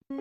Pour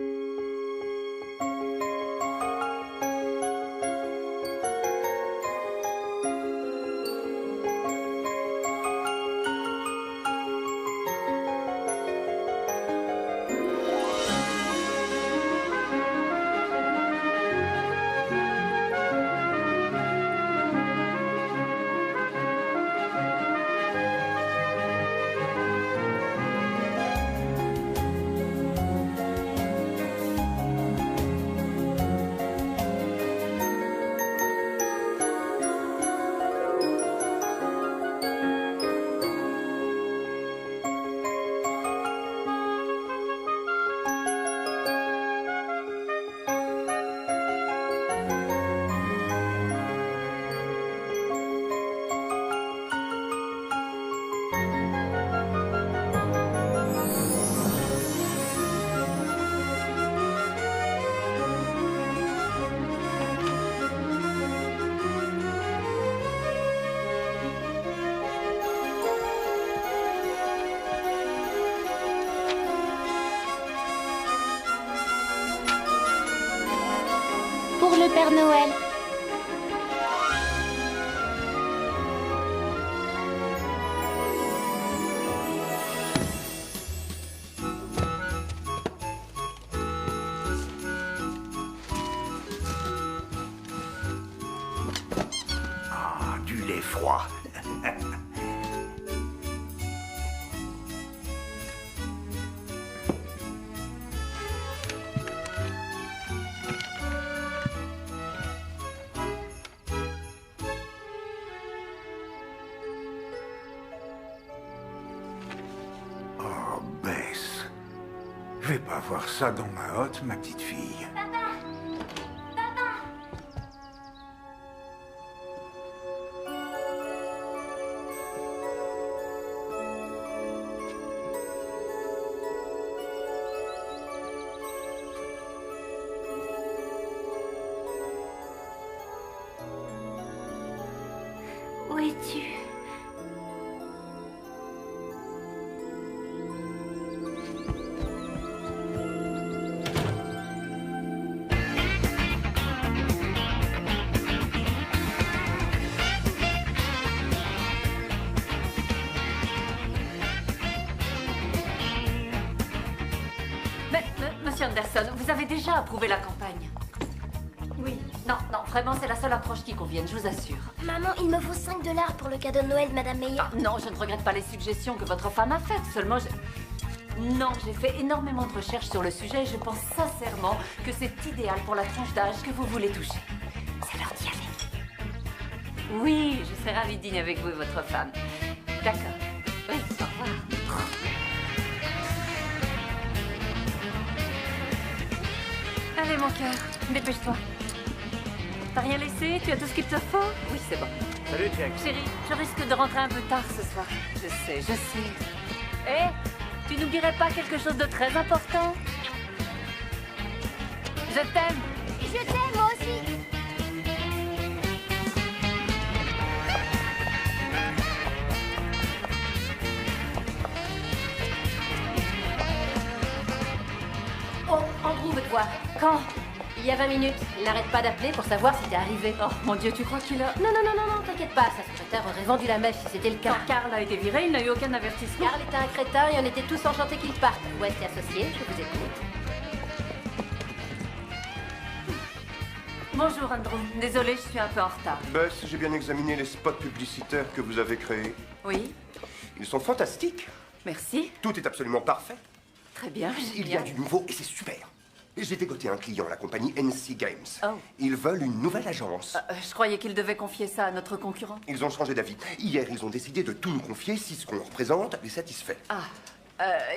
le Père Noël. Ah, du lait froid. Oh, Bess. Je vais pas voir ça dans ma hotte, ma petite fille. Où es-tu? Monsieur Anderson, vous avez déjà approuvé la campagne. Oui. Non, vraiment, c'est la seule approche qui convienne, je vous assure. Maman, il me faut 5 $ pour le cadeau de Noël de Madame Meyer. Ah, non, je ne regrette pas les suggestions que votre femme a faites, seulement Non, j'ai fait énormément de recherches sur le sujet et je pense sincèrement que c'est idéal pour la tranche d'âge que vous voulez toucher. C'est l'heure d'y aller. Oui, je serais ravie de dîner avec vous et votre femme. D'accord. Oui, au revoir. Allez, mon cœur, dépêche-toi. T'as rien laissé? Tu as tout ce qu'il te faut? Oui, c'est bon. Salut, Jack. Chérie, je risque de rentrer un peu tard ce soir. Je sais. Hé, tu n'oublierais pas quelque chose de très important? Je t'aime. Je t'aime, moi aussi. Oh, Andrew veut te voir. Quand? Il y a 20 minutes. Il n'arrête pas d'appeler pour savoir si t'es arrivé. Oh, mon Dieu, tu crois qu'il a... Non, t'inquiète pas. Sa secrétaire aurait vendu la mèche si c'était le cas. Quand Karl a été viré, il n'a eu aucun avertissement. Karl était un crétin et on était tous enchantés qu'il parte. West et associés, je vous écoute. Bonjour, Andrew. Désolée, je suis un peu en retard. Bess, j'ai bien examiné les spots publicitaires que vous avez créés. Oui, Ils sont fantastiques. merci. Tout est absolument parfait. Très bien, Il y a génial. du nouveau et c'est super. J'ai dégoté un client, la compagnie NC Games. Oh. Ils veulent une nouvelle agence. Je croyais qu'ils devaient confier ça à notre concurrent. Ils ont changé d'avis. Hier, ils ont décidé de tout nous confier si ce qu'on représente les satisfait.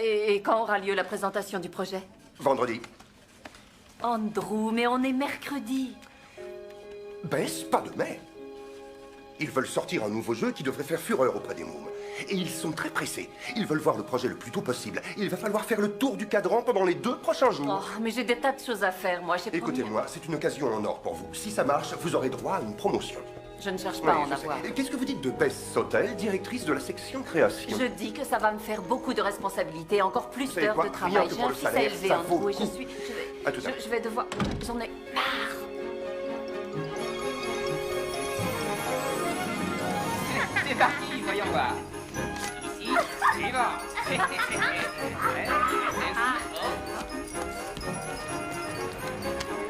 Et quand aura lieu la présentation du projet? Vendredi. Andrew, mais on est mercredi. Bess, pas de mais. Ils veulent sortir un nouveau jeu qui devrait faire fureur auprès des mômes. Et ils sont très pressés. Ils veulent voir le projet le plus tôt possible. Il va falloir faire le tour du cadran pendant les 2 prochains jours. Oh, mais j'ai des tas de choses à faire, moi. J'ai promis. Écoutez-moi, c'est une occasion en or pour vous. Si ça marche, vous aurez droit à une promotion. Je ne cherche pas à en Oui, je sais. avoir. Qu'est-ce que vous dites de Bess Sautel, directrice de la section création? Je dis que ça va me faire beaucoup de responsabilités, encore plus savez d'heures quoi? de Rien travail. que J'ai pour un le fils à salaire, élever ça en vaut dessous et le coup. À tout à l'heure. je vais devoir... J'en ai marre. C'est parti, voyons voir. Ici, suivant.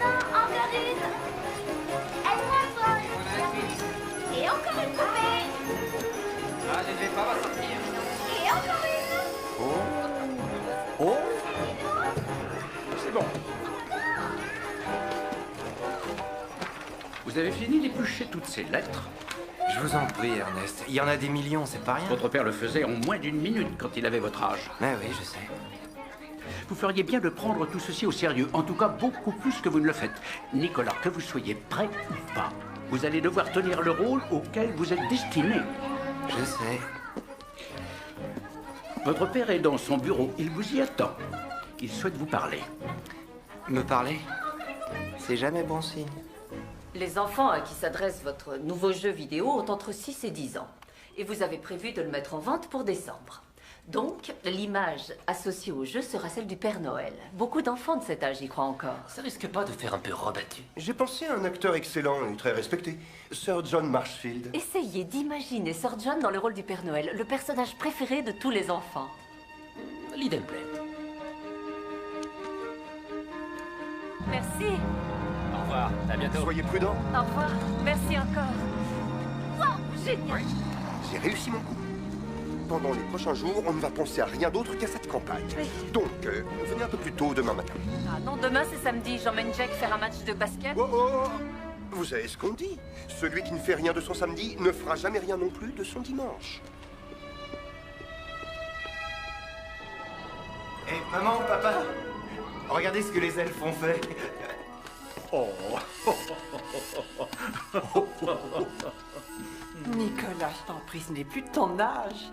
Non, encore une. Elle m'envole. Et encore une poupée. Ah, je ne vais pas m'en sortir. Et encore une. Oh, c'est bon. Vous avez fini d'éplucher toutes ces lettres? Je vous en prie, Ernest. Il y en a des millions, c'est pas rien. Votre père le faisait en moins d'une minute quand il avait votre âge. Ah oui, je sais. Vous feriez bien de prendre tout ceci au sérieux, en tout cas beaucoup plus que vous ne le faites. Nicolas, que vous soyez prêt ou pas, vous allez devoir tenir le rôle auquel vous êtes destiné. Je sais. Votre père est dans son bureau, il vous y attend. Il souhaite vous parler. Me parler? C'est jamais bon signe. Les enfants à qui s'adresse votre nouveau jeu vidéo ont entre 6 et 10 ans. Et vous avez prévu de le mettre en vente pour décembre. Donc, l'image associée au jeu sera celle du Père Noël. Beaucoup d'enfants de cet âge y croient encore. Ça risque pas de faire un peu rebattu? J'ai pensé à un acteur excellent et très respecté, Sir John Marshfield. Essayez d'imaginer Sir John dans le rôle du Père Noël, le personnage préféré de tous les enfants. L'idée me plaît. Merci. Au revoir, à bientôt. Soyez prudents, Au revoir. Merci encore. Wow, génial. j'ai réussi mon coup. Pendant les prochains jours, on ne va penser à rien d'autre qu'à cette campagne. Donc, venez un peu plus tôt demain matin. Ah non, demain c'est samedi. J'emmène Jack faire un match de basket. Oh, oh, oh. Vous savez ce qu'on dit? Celui qui ne fait rien de son samedi ne fera jamais rien non plus de son dimanche. Hé, maman, papa, regardez ce que les elfes ont fait. Oh. Nicolas, je t'en prie, ce n'est plus de ton âge.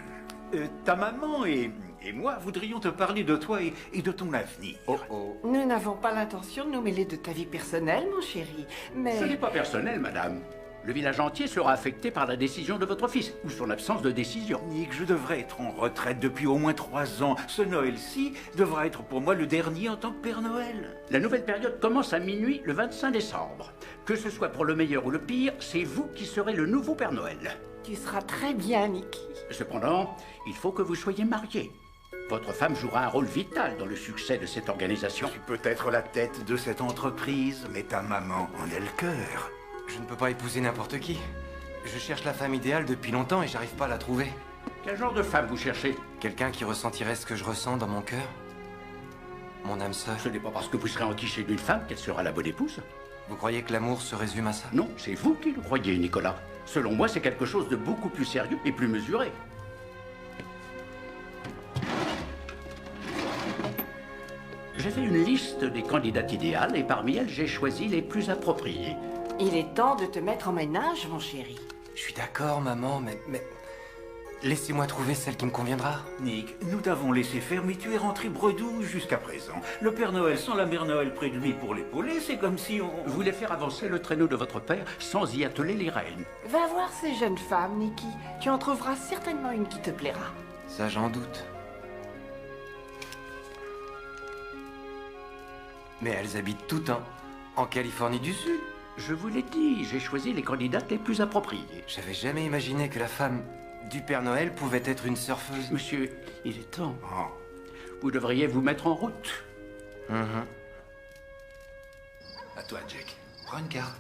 Ta maman et moi voudrions te parler de toi et de ton avenir. Oh oh. Nous n'avons pas l'intention de nous mêler de ta vie personnelle, mon chéri. Mais... Ce n'est pas personnel, madame. Le village entier sera affecté par la décision de votre fils, ou son absence de décision. Nick, je devrais être en retraite depuis au moins 3 ans. Ce Noël-ci devra être pour moi le dernier en tant que Père Noël. La nouvelle période commence à minuit le 25 décembre. Que ce soit pour le meilleur ou le pire, c'est vous qui serez le nouveau Père Noël. Tu seras très bien, Nicky. Cependant, il faut que vous soyez marié. Votre femme jouera un rôle vital dans le succès de cette organisation. Tu peux être la tête de cette entreprise, mais ta maman en est le cœur. Je ne peux pas épouser n'importe qui. Je cherche la femme idéale depuis longtemps et j'arrive pas à la trouver. Quel genre de femme vous cherchez? Quelqu'un qui ressentirait ce que je ressens dans mon cœur. Mon âme sœur. Ce n'est pas parce que vous serez entiché d'une femme qu'elle sera la bonne épouse. Vous croyez que l'amour se résume à ça? Non, c'est vous qui le croyez, Nicolas. Selon moi, c'est quelque chose de beaucoup plus sérieux et plus mesuré. J'ai fait une liste des candidates idéales et parmi elles, j'ai choisi les plus appropriées. Il est temps de te mettre en ménage, mon chéri. Je suis d'accord, maman, mais... Laissez-moi trouver celle qui me conviendra. Nick, nous t'avons laissé faire, mais tu es rentré bredouille jusqu'à présent. Le Père Noël sans la Mère Noël près de lui pour l'épauler, c'est comme si on... Vous voulez faire avancer le traîneau de votre père sans y atteler les rênes. Va voir ces jeunes femmes, Nicky. Tu en trouveras certainement une qui te plaira. Ça, j'en doute. Mais elles habitent tout en Californie du Sud. Je vous l'ai dit, j'ai choisi les candidates les plus appropriées. J'avais jamais imaginé que la femme du Père Noël pouvait être une surfeuse. Monsieur, il est temps. Oh. Vous devriez vous mettre en route. À toi, Jack. Prends une carte.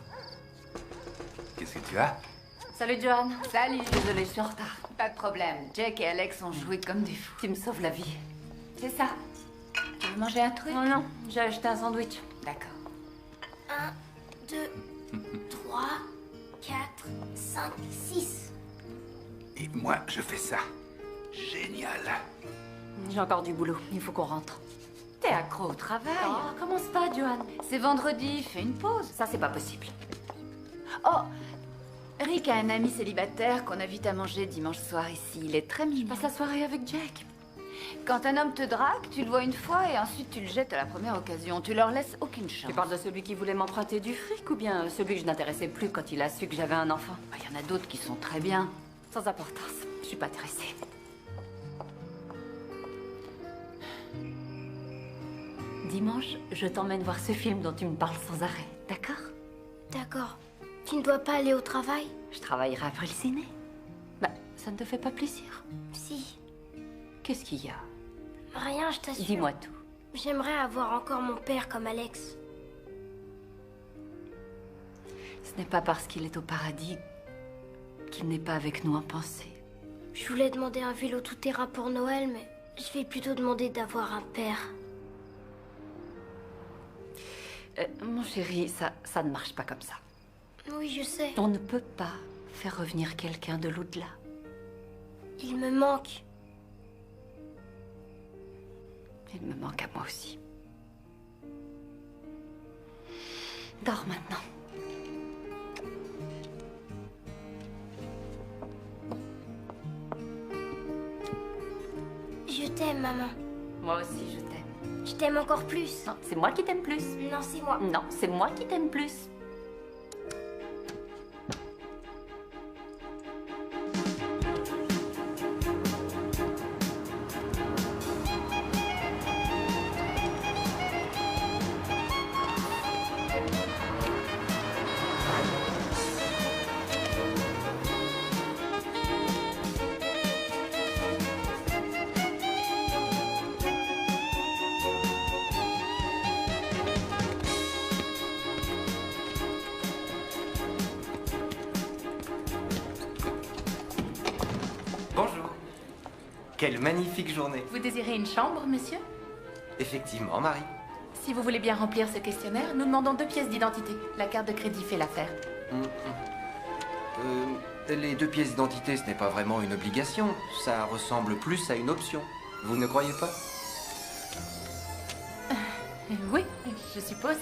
Qu'est-ce que tu as? Salut, Johan. Salut. Désolée, je suis en retard. Pas de problème. Jack et Alex ont joué comme des fous. Tu me sauves la vie. C'est ça. Tu veux manger un truc? Oh non, j'ai acheté un sandwich. D'accord. 1, 2, 3, 4, 5, 6. Et moi, je fais ça. Génial. J'ai encore du boulot. Il faut qu'on rentre. T'es accro au travail. Oh, commence pas, Johan. C'est vendredi, fais une pause. Ça, c'est pas possible. Oh, Rick a un ami célibataire qu'on invite à manger dimanche soir ici. Il est très mignon. Passe la soirée avec Jack. Quand un homme te drague, tu le vois une fois et ensuite tu le jettes à la première occasion. Tu leur laisses aucune chance. Tu parles de celui qui voulait m'emprunter du fric ou bien celui que je n'intéressais plus quand il a su que j'avais un enfant? Il y en a d'autres qui sont très bien. Sans importance, je suis pas intéressée. Dimanche, je t'emmène voir ce film dont tu me parles sans arrêt, d'accord? D'accord. Tu ne dois pas aller au travail? Je travaillerai après le ciné. Bah, ça ne te fait pas plaisir? Si. Qu'est-ce qu'il y a? Rien, je t'assure. Dis-moi tout. J'aimerais avoir encore mon père comme Alex. Ce n'est pas parce qu'il est au paradis qu'il n'est pas avec nous en pensée. Je voulais demander un vélo tout-terrain pour Noël, mais je vais plutôt demander d'avoir un père. Mon chéri, ça ne marche pas comme ça. Oui, je sais. On ne peut pas faire revenir quelqu'un de l'au-delà. Il me manque. Il me manque à moi aussi. Dors maintenant. Je t'aime, maman. Moi aussi, je t'aime. Je t'aime encore plus. Non, c'est moi qui t'aime plus. Non, c'est moi. Non, c'est moi qui t'aime plus. Bonjour. Quelle magnifique journée. Vous désirez une chambre, monsieur? Effectivement, Marie. Si vous voulez bien remplir ce questionnaire, nous demandons 2 pièces d'identité. La carte de crédit fait l'affaire. Les 2 pièces d'identité, ce n'est pas vraiment une obligation. Ça ressemble plus à une option. Vous ne croyez pas? Oui, je suppose.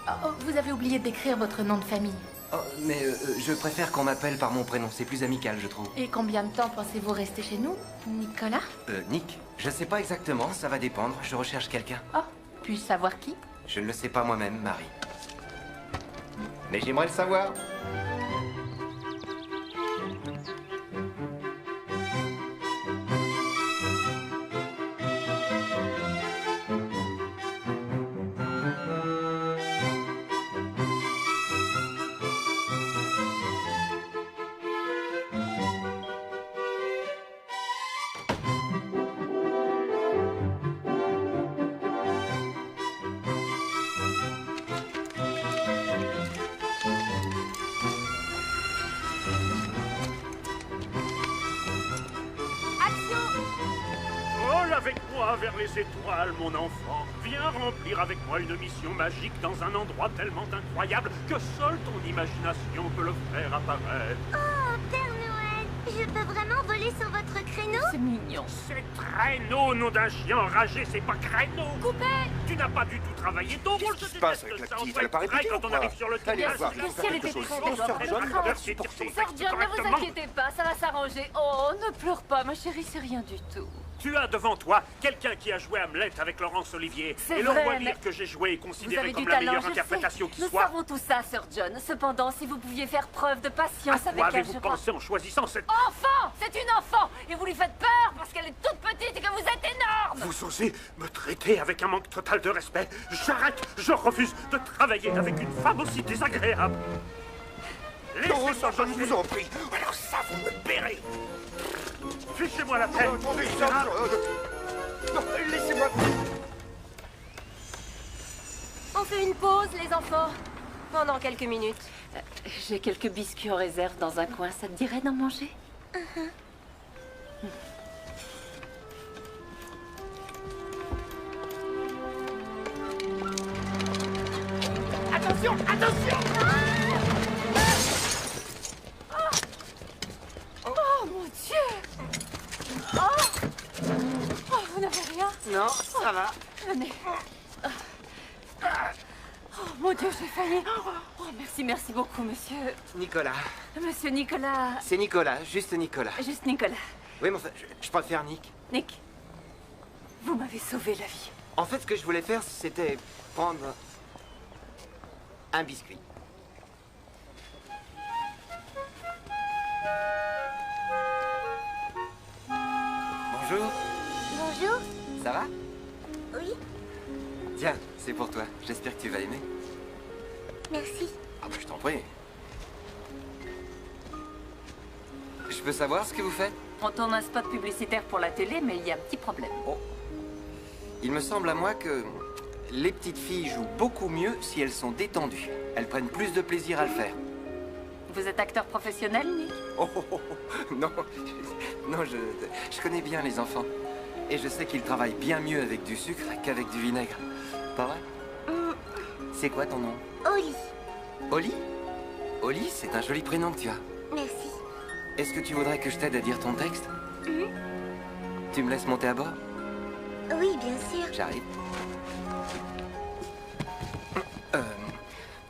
Oh, vous avez oublié d'écrire votre nom de famille. Oh, mais je préfère qu'on m'appelle par mon prénom. C'est plus amical, je trouve. Et combien de temps pensez-vous rester chez nous, Nicolas? Nick? Je sais pas exactement, ça va dépendre. Je recherche quelqu'un. Oh, puis-je savoir qui? Je ne le sais pas moi-même, Marie. Mais j'aimerais le savoir. Avec moi vers les étoiles, mon enfant. Viens remplir avec moi une mission magique dans un endroit tellement incroyable que seule ton imagination peut le faire apparaître. Oh, Père Noël, je peux vraiment voler sur votre créneau? C'est mignon. C'est traîneau, nom d'un chien enragé, c'est pas créneau. Coupé! Tu n'as pas du tout travaillé ton rôle, je passe avec la petite, elle a pas répété quand on ou arrive quoi? sur le Allez, terrain. voir, Le ciel était très belle. Sœur John, ne vous inquiétez pas, ça va s'arranger. Oh, ne pleure pas, ma chérie, c'est rien du tout. Tu as devant toi quelqu'un qui a joué Hamlet avec Laurence Olivier. C'est Et le vrai, roi mais Lear que j'ai joué est Vous considéré avez comme du la talent, meilleure je interprétation sais. qui Nous soit. savons tout ça, Sir John. Cependant, si vous pouviez faire preuve de patience À avec quoi elle, avez-vous je crois... pensé en choisissant cette... Enfant! C'est une enfant! Et vous lui faites peur parce qu'elle est toute petite et que vous êtes énorme! Vous osez me traiter avec un manque total de respect? J'arrête! Je refuse de travailler avec une femme aussi désagréable! Non, ça, je vous en prie. Alors ça, vous me paierez! Fichez-moi la paix! Attendez, ça, non, laissez-moi... On fait une pause, les enfants. Pendant quelques minutes. J'ai quelques biscuits en réserve dans un coin. Ça te dirait d'en manger? Attention! Attention! Oh mon Dieu! Oh, vous n'avez rien? Non, ça va. Venez. Oh mon Dieu, j'ai failli. Oh, merci beaucoup, monsieur. Nicolas. Monsieur Nicolas. C'est Nicolas, juste Nicolas. Juste Nicolas. Oui, mais enfin, je préfère Nick. Nick. Vous m'avez sauvé la vie. En fait, ce que je voulais faire, c'était prendre un biscuit. Bonjour. Bonjour. Ça va? Oui. Tiens, c'est pour toi. J'espère que tu vas aimer. Merci. Ah bah je t'en prie. Je peux savoir ce que vous faites? On tourne un spot publicitaire pour la télé, mais il y a un petit problème. Oh. Il me semble à moi que les petites filles jouent beaucoup mieux si elles sont détendues. Elles prennent plus de plaisir à le faire. Vous êtes acteur professionnel, Nick? Non, non, je connais bien les enfants. Et je sais qu'ils travaillent bien mieux avec du sucre qu'avec du vinaigre. Pas vrai? C'est quoi ton nom? Oli. Oli? Oli, c'est un joli prénom que tu as. Merci. Est-ce que tu voudrais que je t'aide à dire ton texte? Tu me laisses monter à bord? Oui, bien sûr. J'arrive.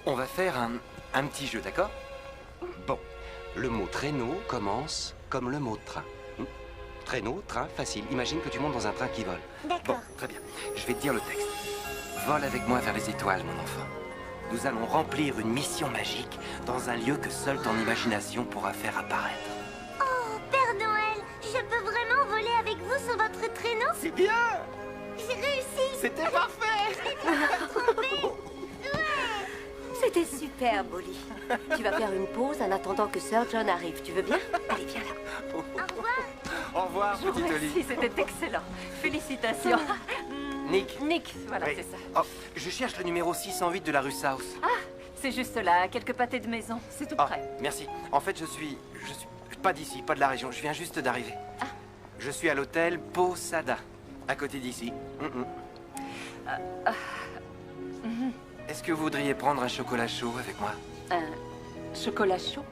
On va faire un petit jeu, d'accord? Bon, le mot traîneau commence comme le mot train. Traîneau, train, facile. Imagine que tu montes dans un train qui vole. D'accord. Bon, très bien. Je vais te dire le texte. Vole avec moi vers les étoiles, mon enfant. Nous allons remplir une mission magique dans un lieu que seule ton imagination pourra faire apparaître. Oh, Père Noël, je peux vraiment voler avec vous sur votre traîneau? C'est bien! J'ai réussi! C'était parfait! C'était super, Molly. Tu vas faire une pause en attendant que Sir John arrive. Tu veux bien? Allez, viens là. Au revoir. Au revoir, Je vous petite remercie, Oli. c'était excellent. Félicitations. Nick. Nick, voilà, Oui. c'est ça. Oh, je cherche le numéro 608 de la rue South. Ah, c'est juste là, quelques pâtés de maison. C'est tout Ah, près. merci. En fait, je suis pas d'ici, pas de la région. Je viens juste d'arriver. Ah. Je suis à l'hôtel Posada, à côté d'ici. Est-ce que vous voudriez prendre un chocolat chaud avec moi? Un chocolat chaud?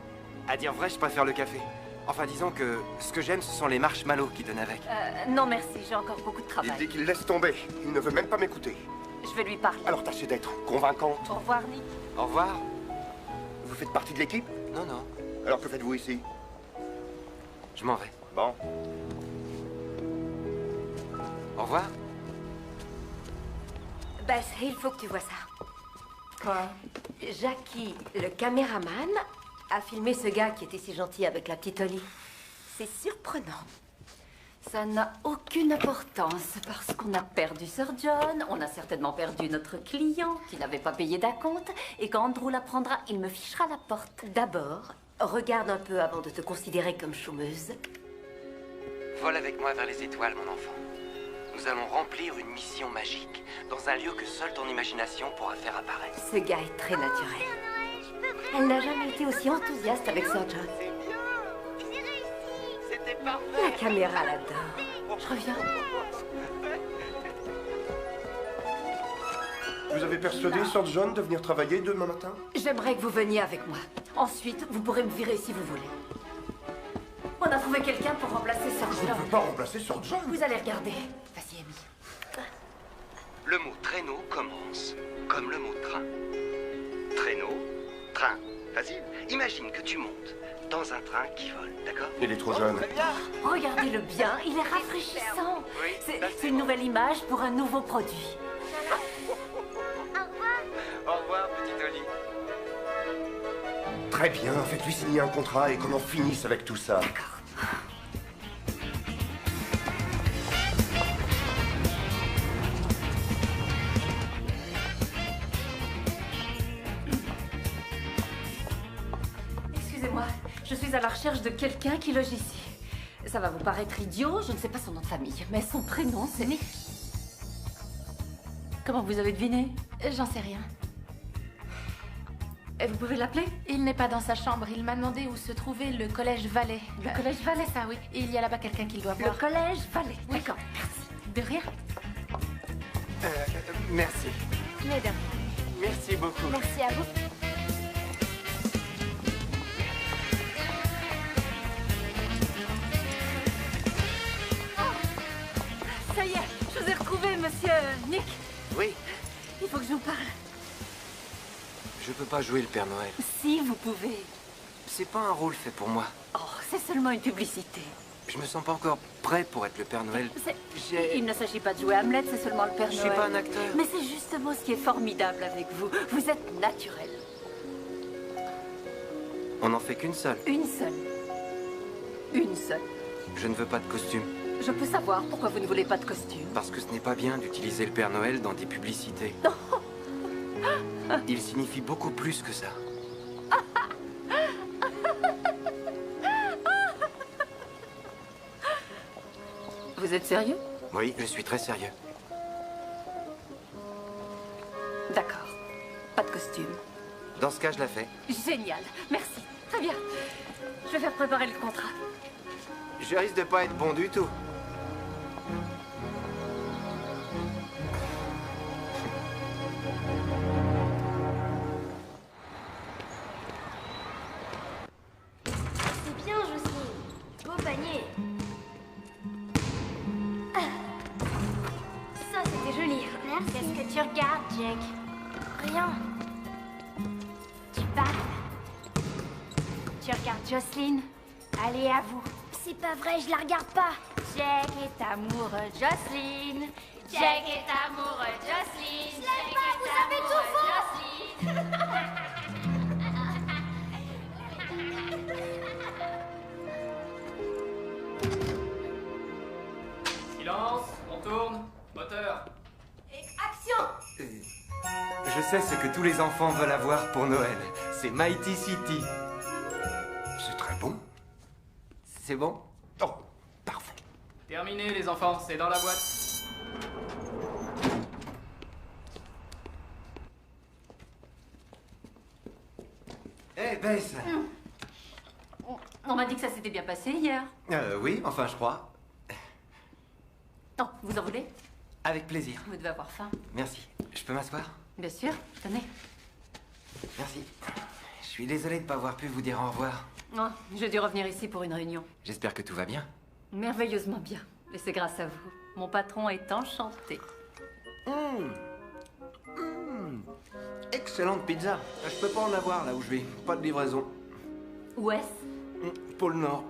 À dire vrai, je préfère le café. Enfin, disons que ce que j'aime, ce sont les marshmallows qui donnent avec. Non, merci, j'ai encore beaucoup de Il travail. dit qu'il laisse tomber. Il ne veut même pas m'écouter. Je vais lui parler. Alors tâchez d'être convaincante. Au revoir, Nick. Au revoir. Vous faites partie de l'équipe? Non, non. Alors que faites-vous ici? Je m'en vais. Bon. Au revoir. Bess, il faut que tu vois ça. Quoi? Jackie, le caméraman, a filmé ce gars qui était si gentil avec la petite Oli. C'est surprenant. Ça n'a aucune importance parce qu'on a perdu Sir John, on a certainement perdu notre client qui n'avait pas payé d'acompte et quand Andrew l'apprendra, il me fichera la porte. D'abord, regarde un peu avant de te considérer comme chômeuse. Vole avec moi vers les étoiles, mon enfant. Nous allons remplir une mission magique dans un lieu que seule ton imagination pourra faire apparaître. Ce gars est très naturel. Elle n'a jamais été aussi enthousiaste avec Sir John. C'était parfait. La caméra l'adore. Je reviens. Vous avez persuadé Sir John de venir travailler demain matin? J'aimerais que vous veniez avec moi. Ensuite, vous pourrez me virer si vous voulez. On a trouvé quelqu'un pour remplacer Sir Je ne John. veux pas remplacer Sir John. Vous allez regarder. Vas-y, Amy. Le mot traîneau commence comme le mot train. Traîneau, train. Facile. Imagine que tu montes dans un train qui vole, d'accord? Il est trop jeune. Regardez-le bien, il est rafraîchissant. C'est une nouvelle image pour un nouveau produit. Au revoir, petite Oli. Très bien, faites-lui signer un contrat et qu'on en finisse avec tout ça. Excusez-moi, je suis à la recherche de quelqu'un qui loge ici. Ça va vous paraître idiot, je ne sais pas son nom de famille, mais son prénom c'est Nick. Comment vous avez deviné? J'en sais rien. Et vous pouvez l'appeler? Il n'est pas dans sa chambre. Il m'a demandé où se trouvait le collège Valais. Le collège Valais? C'est ça, oui. Et il y a là-bas quelqu'un qui le doit Le voir. collège Valais, Oui. d'accord. De rien. Merci. Mais de rien. Merci beaucoup. Merci à vous. Ça y est, je vous ai retrouvé, monsieur Nick. Oui, Il faut que je vous parle. je peux pas jouer le Père Noël. Si, vous pouvez. C'est pas un rôle fait pour moi. Oh, c'est seulement une publicité. Je me sens pas encore prêt pour être le Père Noël. Il ne s'agit pas de jouer Hamlet, c'est seulement le Père Noël. Je suis pas un acteur. Mais c'est justement ce qui est formidable avec vous. Vous êtes naturel. On n'en fait qu'une seule. Une seule. Une seule. Je ne veux pas de costume. Je peux savoir pourquoi vous ne voulez pas de costume. Parce que ce n'est pas bien d'utiliser le Père Noël dans des publicités. Il signifie beaucoup plus que ça. Vous êtes sérieux? Oui, je suis très sérieux. D'accord. Pas de costume. Dans ce cas, je la fais. Génial. Merci. Très bien. Je vais faire préparer le contrat. Je risque de pas être bon du tout. C'est bien, Jocelyne. Beau panier. Ça, c'était joli. Merci. Qu'est-ce que tu regardes, Jack? Rien. Tu parles? Tu regardes Jocelyne? Allez, à vous. C'est pas vrai, je la regarde pas. Jack est amoureux de Jocelyne. Jack est amoureux de Jocelyne. Je l'aime pas, vous avez tout faux. Silence, on tourne. Moteur. Action! Je sais ce que tous les enfants veulent avoir pour Noël. C'est Mighty City. C'est très bon. C'est bon? Oh, parfait. Terminé, les enfants, c'est dans la boîte. Eh, Bess. On m'a dit que ça s'était bien passé hier. Oui, enfin, je crois. Oh, vous en voulez? Avec plaisir. Vous devez avoir faim. Merci. Je peux m'asseoir? Bien sûr. Tenez. Merci. Je suis désolé de ne pas avoir pu vous dire au revoir. Oh, j'ai dû revenir ici pour une réunion. J'espère que tout va bien. Merveilleusement bien. Et c'est grâce à vous. Mon patron est enchanté. Excellente pizza. Je peux pas en avoir là où je vais. Pas de livraison. Où est-ce? Pôle Nord.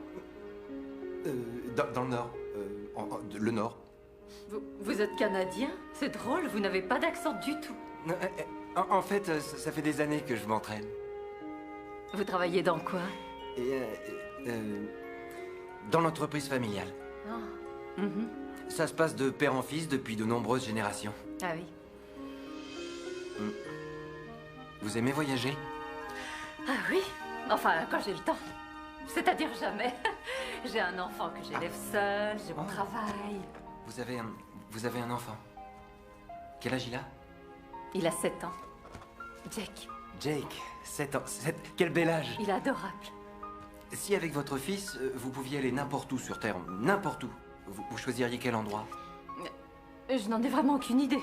Dans le Nord. Le Nord. Vous êtes Canadien? C'est drôle, vous n'avez pas d'accent du tout. Non, en fait, ça fait des années que je m'entraîne. Vous travaillez dans quoi? Dans l'entreprise familiale. Oh. Mhm. Ça se passe de père en fils depuis de nombreuses générations. Ah oui. Vous aimez voyager? Ah oui. Enfin, quand j'ai le temps. C'est-à-dire jamais. J'ai un enfant que j'élève seul, j'ai mon travail. Vous avez un enfant. Quel âge il a? Il a 7 ans. Jake. Jake, 7 ans. Quel bel âge. Il est adorable. Si avec votre fils, vous pouviez aller n'importe où sur Terre, n'importe où, vous choisiriez quel endroit? Je n'en ai vraiment aucune idée.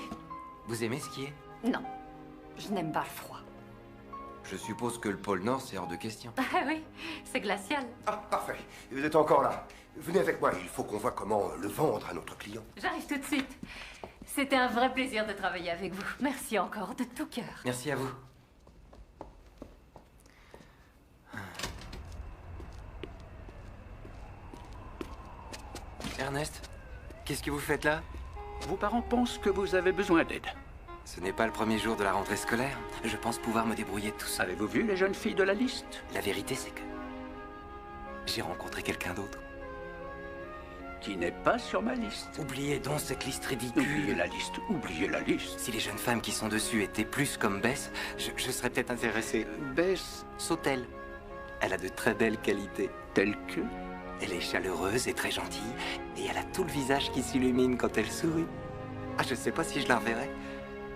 Vous aimez skier? Non. Je n'aime pas le froid. Je suppose que le pôle Nord, c'est hors de question. Ah oui, c'est glacial. Ah, parfait. Vous êtes encore là. Venez avec moi, il faut qu'on voit comment le vendre à notre client. J'arrive tout de suite. C'était un vrai plaisir de travailler avec vous. Merci encore, de tout cœur. Merci à vous. Ernest, qu'est-ce que vous faites là? Vos parents pensent que vous avez besoin d'aide. Ce n'est pas le premier jour de la rentrée scolaire. Je pense pouvoir me débrouiller tout seul. Avez-vous vu les jeunes filles de la liste? La vérité, c'est que j'ai rencontré quelqu'un d'autre. Qui n'est pas sur ma liste. Oubliez donc cette liste ridicule. Oubliez la liste, oubliez la liste. Si les jeunes femmes qui sont dessus étaient plus comme Bess, je serais peut-être intéressé. Bess Sautel. Elle a de très belles qualités. Telles que? Elle est chaleureuse et très gentille, et elle a tout le visage qui s'illumine quand elle sourit. Ah, je sais pas si je la reverrai,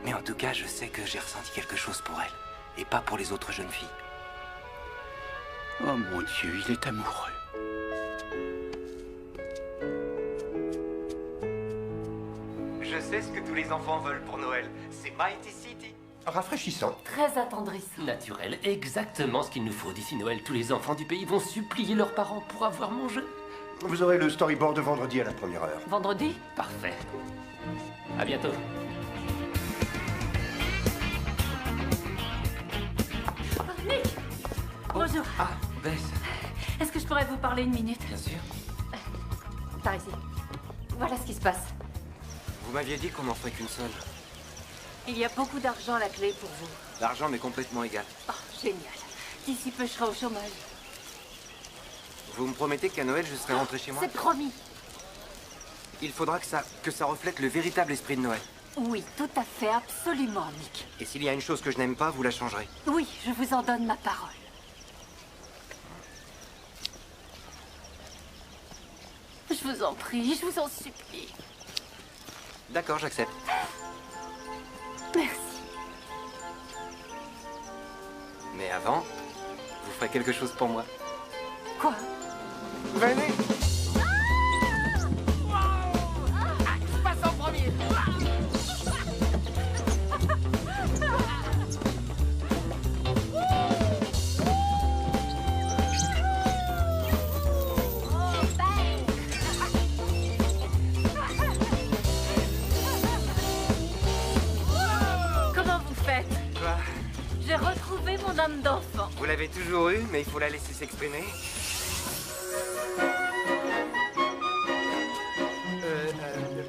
mais en tout cas, je sais que j'ai ressenti quelque chose pour elle, et pas pour les autres jeunes filles. Oh mon Dieu, il est amoureux. Je sais ce que tous les enfants veulent pour Noël. C'est Mighty City. Rafraîchissant. Très attendrissant. Naturel, exactement ce qu'il nous faut. D'ici Noël, tous les enfants du pays vont supplier leurs parents pour avoir mon jeu. Vous aurez le storyboard vendredi à la première heure. Vendredi? Parfait. À bientôt. Nick! Bonjour. Ah, Bess. Est-ce que je pourrais vous parler une minute? Bien sûr. Par ici. Voilà ce qui se passe. Vous m'aviez dit qu'on n'en ferait qu'une seule. Il y a beaucoup d'argent à la clé pour vous. L'argent m'est complètement égal. Oh, génial. D'ici peu, je serai au chômage. Vous me promettez qu'à Noël, je serai rentré chez moi? C'est promis. Il faudra que ça reflète le véritable esprit de Noël. Oui, tout à fait, absolument, Nick. Et s'il y a une chose que je n'aime pas, vous la changerez. Oui, je vous en donne ma parole. Je vous en prie, je vous en supplie. D'accord, j'accepte. Merci. Mais avant, vous ferez quelque chose pour moi. Quoi? Venez! Je passe en premier. Comment vous faites? Quoi? J'ai retrouvé mon âme d'enfant. Vous l'avez toujours eu, mais il faut la laisser s'exprimer.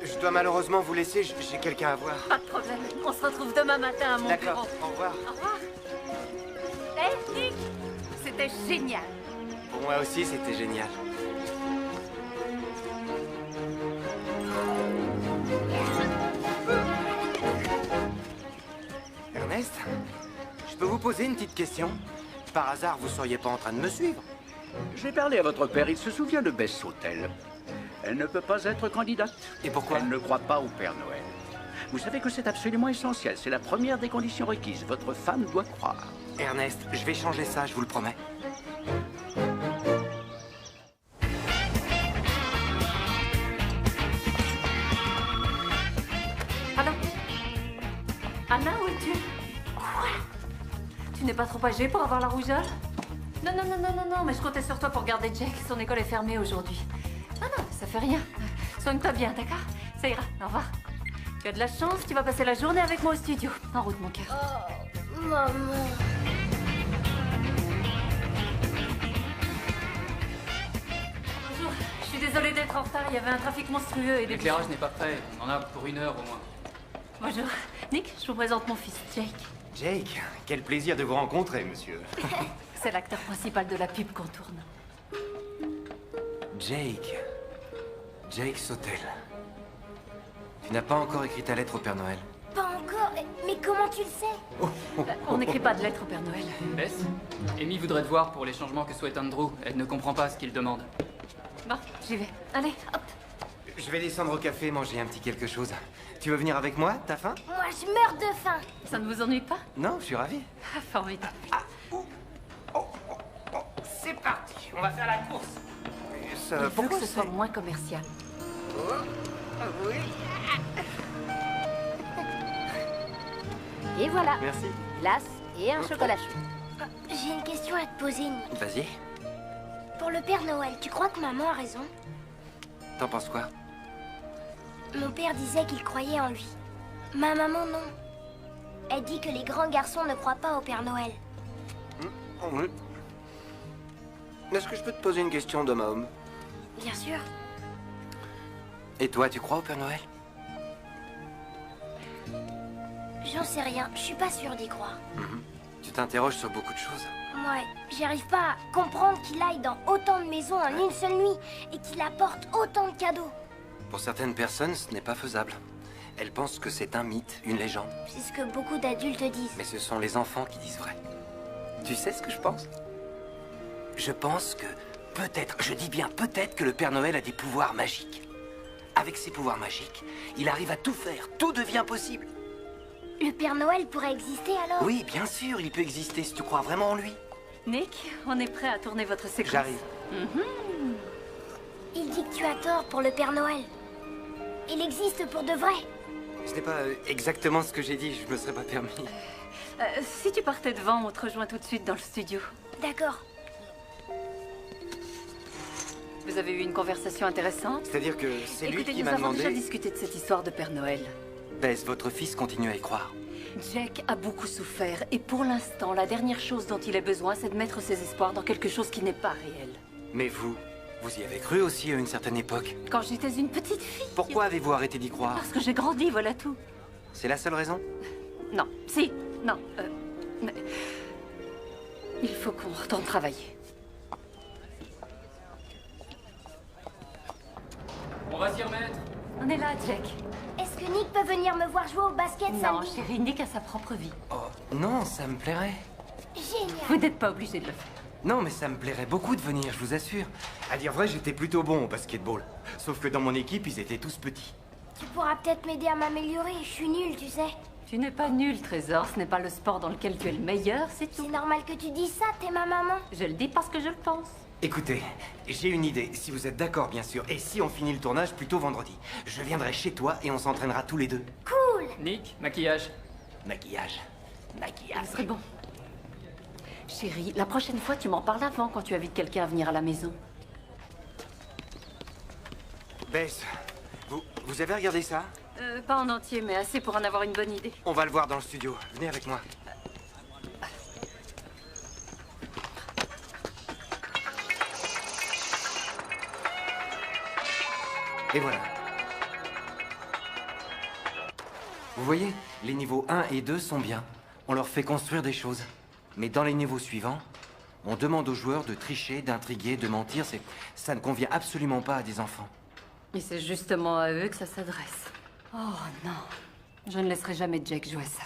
Je dois malheureusement vous laisser, j'ai quelqu'un à voir. Pas de problème. On se retrouve demain matin à mon bureau. D'accord, au revoir. Au revoir. Hey, Nick, c'était génial. Pour moi aussi, c'était génial. Ernest, je peux vous poser une petite question? Par hasard, vous seriez pas en train de me suivre? J'ai parlé à votre père, il se souvient de Bess Sautel. Elle ne peut pas être candidate. Et pourquoi? Elle ne croit pas au Père Noël. Vous savez que c'est absolument essentiel, c'est la première des conditions requises. Votre femme doit croire. Ernest, je vais changer ça, je vous le promets. Anna? Anna, où es-tu? Quoi? Tu n'es pas trop âgée pour avoir la rougeole? Non, non, non, non, non, non, mais je comptais sur toi pour garder Jake. Son école est fermée aujourd'hui. Ah non, ça fait rien. Soigne-toi bien, d'accord? Ça ira, au revoir. Tu as de la chance, tu vas passer la journée avec moi au studio. En route, mon cœur. Oh, maman. Bonjour, je suis désolée d'être en retard, il y avait un trafic monstrueux et des... L'éclairage n'est pas prêt, on en a pour 1 heure au moins. Bonjour. Nick, je vous présente mon fils, Jake. Jake, quel plaisir de vous rencontrer, monsieur. C'est l'acteur principal de la pub qu'on tourne. Jake. Jake Sautel. Tu n'as pas encore écrit ta lettre au Père Noël? Pas encore. Mais comment tu le sais? On n'écrit pas de lettre au Père Noël. Bess, Amy voudrait te voir pour les changements que souhaite Andrew. Elle ne comprend pas ce qu'il demande. Bon, j'y vais. Allez, hop. Je vais descendre au café manger un petit quelque chose. Tu veux venir avec moi? T'as faim? Moi, je meurs de faim. Ça ne vous ennuie pas? Non, je suis ravi. Ah, formidable. C'est parti, on va faire la course. Il faut que ce soit moins commercial. Oui. Et voilà. Merci. Glace et un chocolat chaud. J'ai une question à te poser, Nick. Vas-y, Pour le Père Noël, tu crois que maman a raison? t'en penses quoi? Mon père disait qu'il croyait en lui. Ma maman, non. Elle dit que les grands garçons ne croient pas au Père Noël. Oui. Est-ce que je peux te poser une question d'homme à homme? Bien sûr. Et toi, tu crois au Père Noël? J'en sais rien. Je suis pas sûre d'y croire. Tu t'interroges sur beaucoup de choses. Ouais, j'arrive pas à comprendre qu'il aille dans autant de maisons en une seule nuit et qu'il apporte autant de cadeaux. Pour certaines personnes, ce n'est pas faisable. Elles pensent que c'est un mythe, une légende. C'est ce que beaucoup d'adultes disent. Mais ce sont les enfants qui disent vrai. Tu sais ce que je pense? Je pense que peut-être, je dis bien peut-être que le Père Noël a des pouvoirs magiques. Avec ses pouvoirs magiques, il arrive à tout faire, tout devient possible. Le Père Noël pourrait exister alors? Oui, bien sûr, il peut exister si tu crois vraiment en lui. Nick, on est prêt à tourner votre séquence. J'arrive. Il dit que tu as tort pour le Père Noël. Il existe pour de vrai. Ce n'est pas exactement ce que j'ai dit, je me serais pas permis. Si tu partais devant, on te rejoint tout de suite dans le studio. D'accord. Vous avez eu une conversation intéressante? C'est-à-dire que c'est lui Écoutez, qui nous m'a avons déjà demandé... discuté de cette histoire de Père Noël. Bess, votre fils continue à y croire. Jack a beaucoup souffert et pour l'instant, la dernière chose dont il a besoin, c'est de mettre ses espoirs dans quelque chose qui n'est pas réel. Mais vous Vous y avez cru aussi à une certaine époque. Quand j'étais une petite fille. Pourquoi avez-vous arrêté d'y croire? Parce que j'ai grandi, voilà tout. C'est la seule raison? Non, si, non. Mais... Il faut qu'on retourne travailler. On va s'y remettre. On est là, Jack. Est-ce que Nick peut venir me voir jouer au basket Non, samedi? chérie, Nick a sa propre vie. Oh, non, ça me plairait. Génial. Vous n'êtes pas obligé de le faire. Non, mais ça me plairait beaucoup de venir, je vous assure. À dire vrai, j'étais plutôt bon au basketball. Sauf que dans mon équipe, ils étaient tous petits. Tu pourras peut-être m'aider à m'améliorer. Je suis nulle, tu sais. Tu n'es pas nul, Trésor. Ce n'est pas le sport dans lequel tu es le meilleur, c'est tout. C'est normal que tu dises ça, t'es ma maman. Je le dis parce que je le pense. Écoutez, j'ai une idée, si vous êtes d'accord, bien sûr. Et si on finit le tournage plutôt vendredi, je viendrai chez toi et on s'entraînera tous les deux. Cool. Nick, maquillage. Maquillage. Maquillage. Ce serait bon. Chérie, la prochaine fois, tu m'en parles avant quand tu invites quelqu'un à venir à la maison. Bess, vous avez regardé ça? Pas en entier, mais assez pour en avoir une bonne idée. On va le voir dans le studio. Venez avec moi. Et voilà. Vous voyez, les niveaux 1 et 2 sont bien. On leur fait construire des choses. Mais dans les niveaux suivants, on demande aux joueurs de tricher, d'intriguer, de mentir. Ça ne convient absolument pas à des enfants. Et c'est justement à eux que ça s'adresse. Oh non. Je ne laisserai jamais Jack jouer ça.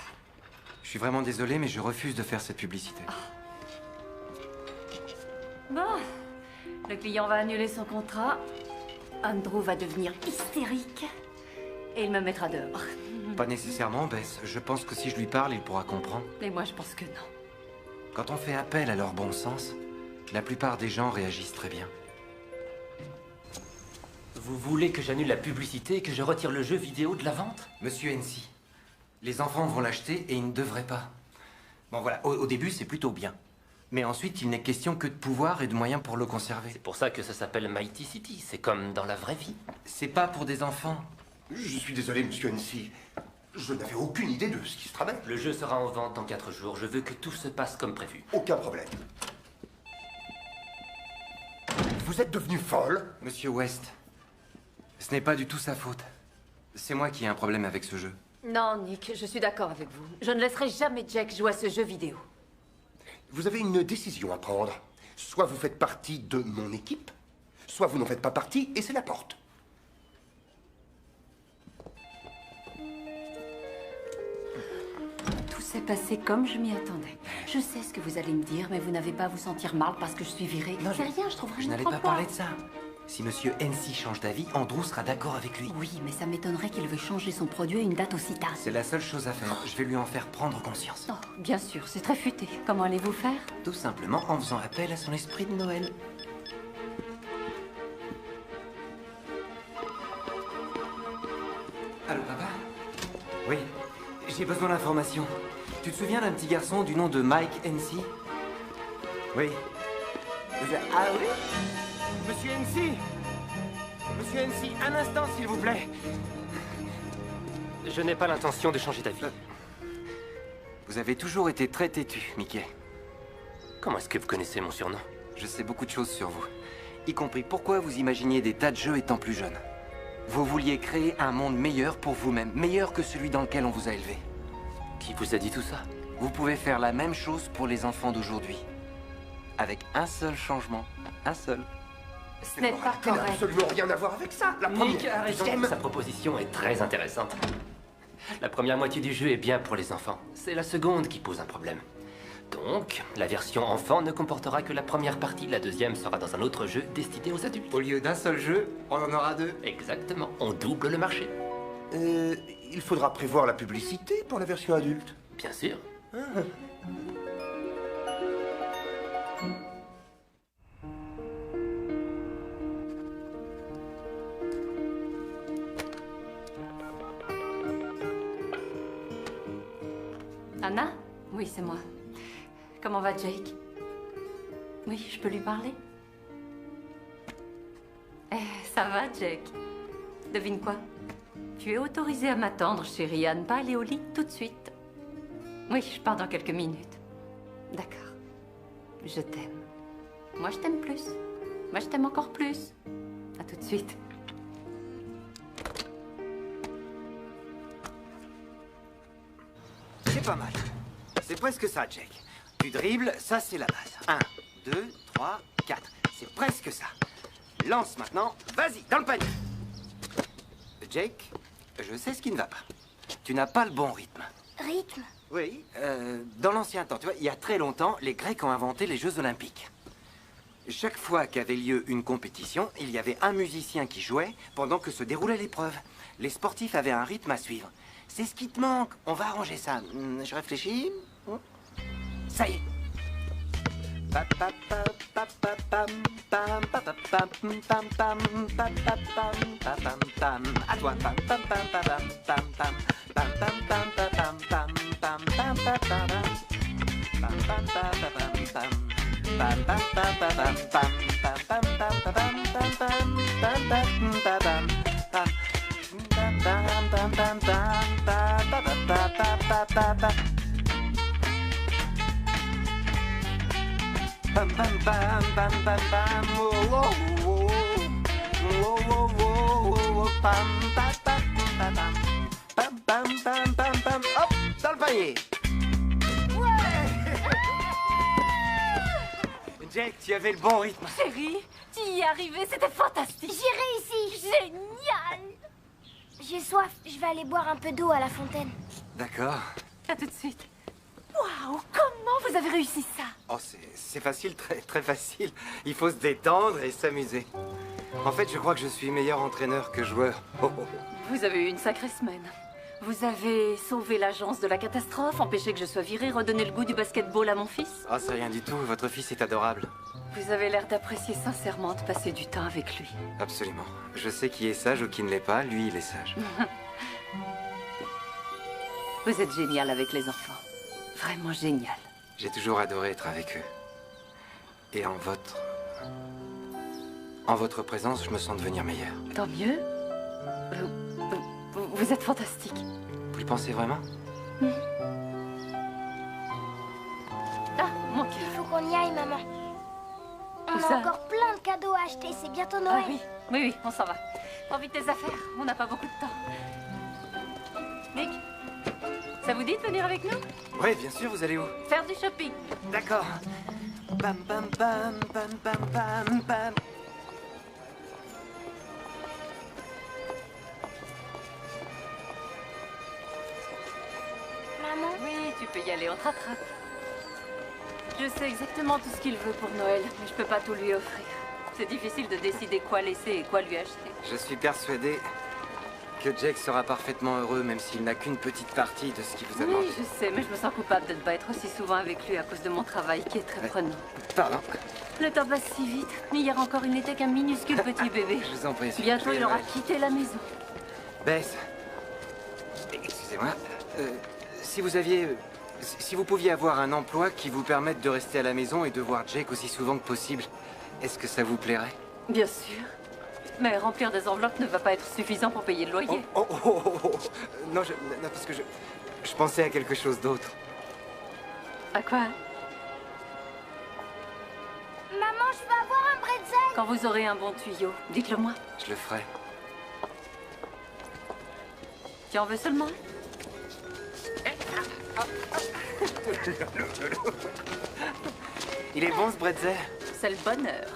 Je suis vraiment désolé, mais je refuse de faire cette publicité. Bon. Le client va annuler son contrat. Andrew va devenir hystérique. Et il me mettra dehors. Pas nécessairement, Bess. Je pense que si je lui parle, il pourra comprendre. Et moi, je pense que non. Quand on fait appel à leur bon sens, la plupart des gens réagissent très bien. Vous voulez que j'annule la publicité et que je retire le jeu vidéo de la vente? Monsieur NC, les enfants vont l'acheter et ils ne devraient pas. Bon voilà, au début c'est plutôt bien. Mais ensuite il n'est question que de pouvoir et de moyens pour le conserver. C'est pour ça que ça s'appelle Mighty City, c'est comme dans la vraie vie. C'est pas pour des enfants. Je suis désolé, monsieur NC. Je n'avais aucune idée de ce qui se tramait. Le jeu sera en vente dans 4 jours, je veux que tout se passe comme prévu. Aucun problème. Vous êtes devenu folle? Monsieur West, ce n'est pas du tout sa faute. C'est moi qui ai un problème avec ce jeu. Non, Nick, je suis d'accord avec vous. Je ne laisserai jamais Jack jouer à ce jeu vidéo. Vous avez une décision à prendre. Soit vous faites partie de mon équipe, soit vous n'en faites pas partie et c'est la porte. Tout s'est passé comme je m'y attendais. Je sais ce que vous allez me dire, mais vous n'avez pas à vous sentir mal parce que je suis virée. Non, c'est rien, je trouverai Je une n'allais autre pas emploi. parler de ça. Si monsieur NC change d'avis, Andrew sera d'accord avec lui. Oui, mais ça m'étonnerait qu'il veuille changer son produit à une date aussi tard. C'est la seule chose à faire. Je vais lui en faire prendre conscience. Oh, bien sûr, c'est très futé. Comment allez-vous faire? Tout simplement en faisant appel à son esprit de Noël. Allô, papa? Oui, j'ai besoin d'informations. Tu te souviens d'un petit garçon du nom de Mike NC? Oui. Ah oui? Monsieur NC? Monsieur NC, un instant, s'il vous plaît. Je n'ai pas l'intention de changer d'avis. Vous avez toujours été très têtu, Mickey. Comment est-ce que vous connaissez mon surnom? Je sais beaucoup de choses sur vous. Y compris pourquoi vous imaginiez des tas de jeux étant plus jeune. Vous vouliez créer un monde meilleur pour vous-même, meilleur que celui dans lequel on vous a élevé. Qui vous a dit tout ça? Vous pouvez faire la même chose pour les enfants d'aujourd'hui. Avec un seul changement. Un seul. Ce n'est pas Ça n'a correct. absolument rien à voir avec ça. La Nick, première, arrêtons. deuxième. Sa proposition est très intéressante. La première moitié du jeu est bien pour les enfants. C'est la seconde qui pose un problème. Donc, la version enfant ne comportera que la première partie. La deuxième sera dans un autre jeu destiné aux adultes. Au lieu d'un seul jeu, on en aura deux. Exactement. On double le marché. Il faudra prévoir la publicité pour la version adulte. Bien sûr. Anna? Oui, c'est moi. Comment va Jake? Oui, je peux lui parler? Ça va, Jake? Devine quoi? Tu es autorisée à m'attendre, chérie, à ne pas aller au lit tout de suite. Oui, je pars dans quelques minutes. D'accord. Je t'aime. Moi, je t'aime plus. Moi, je t'aime encore plus. À tout de suite. C'est pas mal. C'est presque ça, Jake. Tu dribbles, ça c'est la base. 1, 2, 3, 4. C'est presque ça. Lance maintenant. Vas-y, dans le panier. Jake, je sais ce qui ne va pas. Tu n'as pas le bon rythme. Rythme? Oui, dans l'ancien temps, tu vois, il y a très longtemps, les Grecs ont inventé les Jeux Olympiques. Chaque fois qu'avait lieu une compétition, il y avait un musicien qui jouait pendant que se déroulait l'épreuve. Les sportifs avaient un rythme à suivre. C'est ce qui te manque. On va arranger ça. Je réfléchis. Ça y est. À toi. Hop, dans le panier. Jake, tu avais le bon rythme. Chérie, tu y es arrivé, c'était fantastique. J'ai réussi. Génial. J'ai soif, je vais aller boire un peu d'eau à la fontaine. D'accord. À tout de suite. Waouh, comment vous avez réussi ça? Oh, c'est facile, très facile. Il faut se détendre et s'amuser. En fait, je crois que je suis meilleur entraîneur que joueur. Oh, oh. Vous avez eu une sacrée semaine. Vous avez sauvé l'agence de la catastrophe, empêché que je sois virée, redonné le goût du basketball à mon fils. Ah, c'est rien du tout. Votre fils est adorable. Vous avez l'air d'apprécier sincèrement de passer du temps avec lui. Absolument. Je sais qui est sage ou qui ne l'est pas. Lui, il est sage. Vous êtes génial avec les enfants. Vraiment génial. J'ai toujours adoré être avec eux. Et en votre présence, je me sens devenir meilleur. Tant mieux. Vous êtes fantastique. Vous le pensez vraiment? Ah, mon cœur. Il faut qu'on y aille, maman. On Où a ça? encore plein de cadeaux à acheter. C'est bientôt Noël. Ah oui, on s'en va. Prends vite tes affaires. On n'a pas beaucoup de temps. Nick, ça vous dit de venir avec nous? Oui, bien sûr, vous allez où? Faire du shopping. D'accord. Bam, bam, bam, bam, bam, bam, bam. Maman? Oui, tu peux y aller, on te rattrape. Je sais exactement tout ce qu'il veut pour Noël, mais je peux pas tout lui offrir. C'est difficile de décider quoi laisser et quoi lui acheter. Je suis persuadé que Jake sera parfaitement heureux, même s'il n'a qu'une petite partie de ce qu'il vous a demandé. Oui, je sais, mais je me sens coupable de ne pas être aussi souvent avec lui à cause de mon travail qui est très prenant. Pardon. Le temps passe si vite. Hier encore, il n'était qu'un minuscule petit bébé. Je vous en prie. Bientôt, il aura quitté la maison. Bess, excusez-moi. Si vous pouviez avoir un emploi qui vous permette de rester à la maison et de voir Jake aussi souvent que possible, est-ce que ça vous plairait? Bien sûr. Mais remplir des enveloppes ne va pas être suffisant pour payer le loyer. Non, parce que je pensais à quelque chose d'autre. À quoi? Maman, je veux avoir un bretzel. Quand vous aurez un bon tuyau, dites-le moi. Je le ferai. Tu en veux seulement? Il est bon ce bretzel? C'est le bonheur.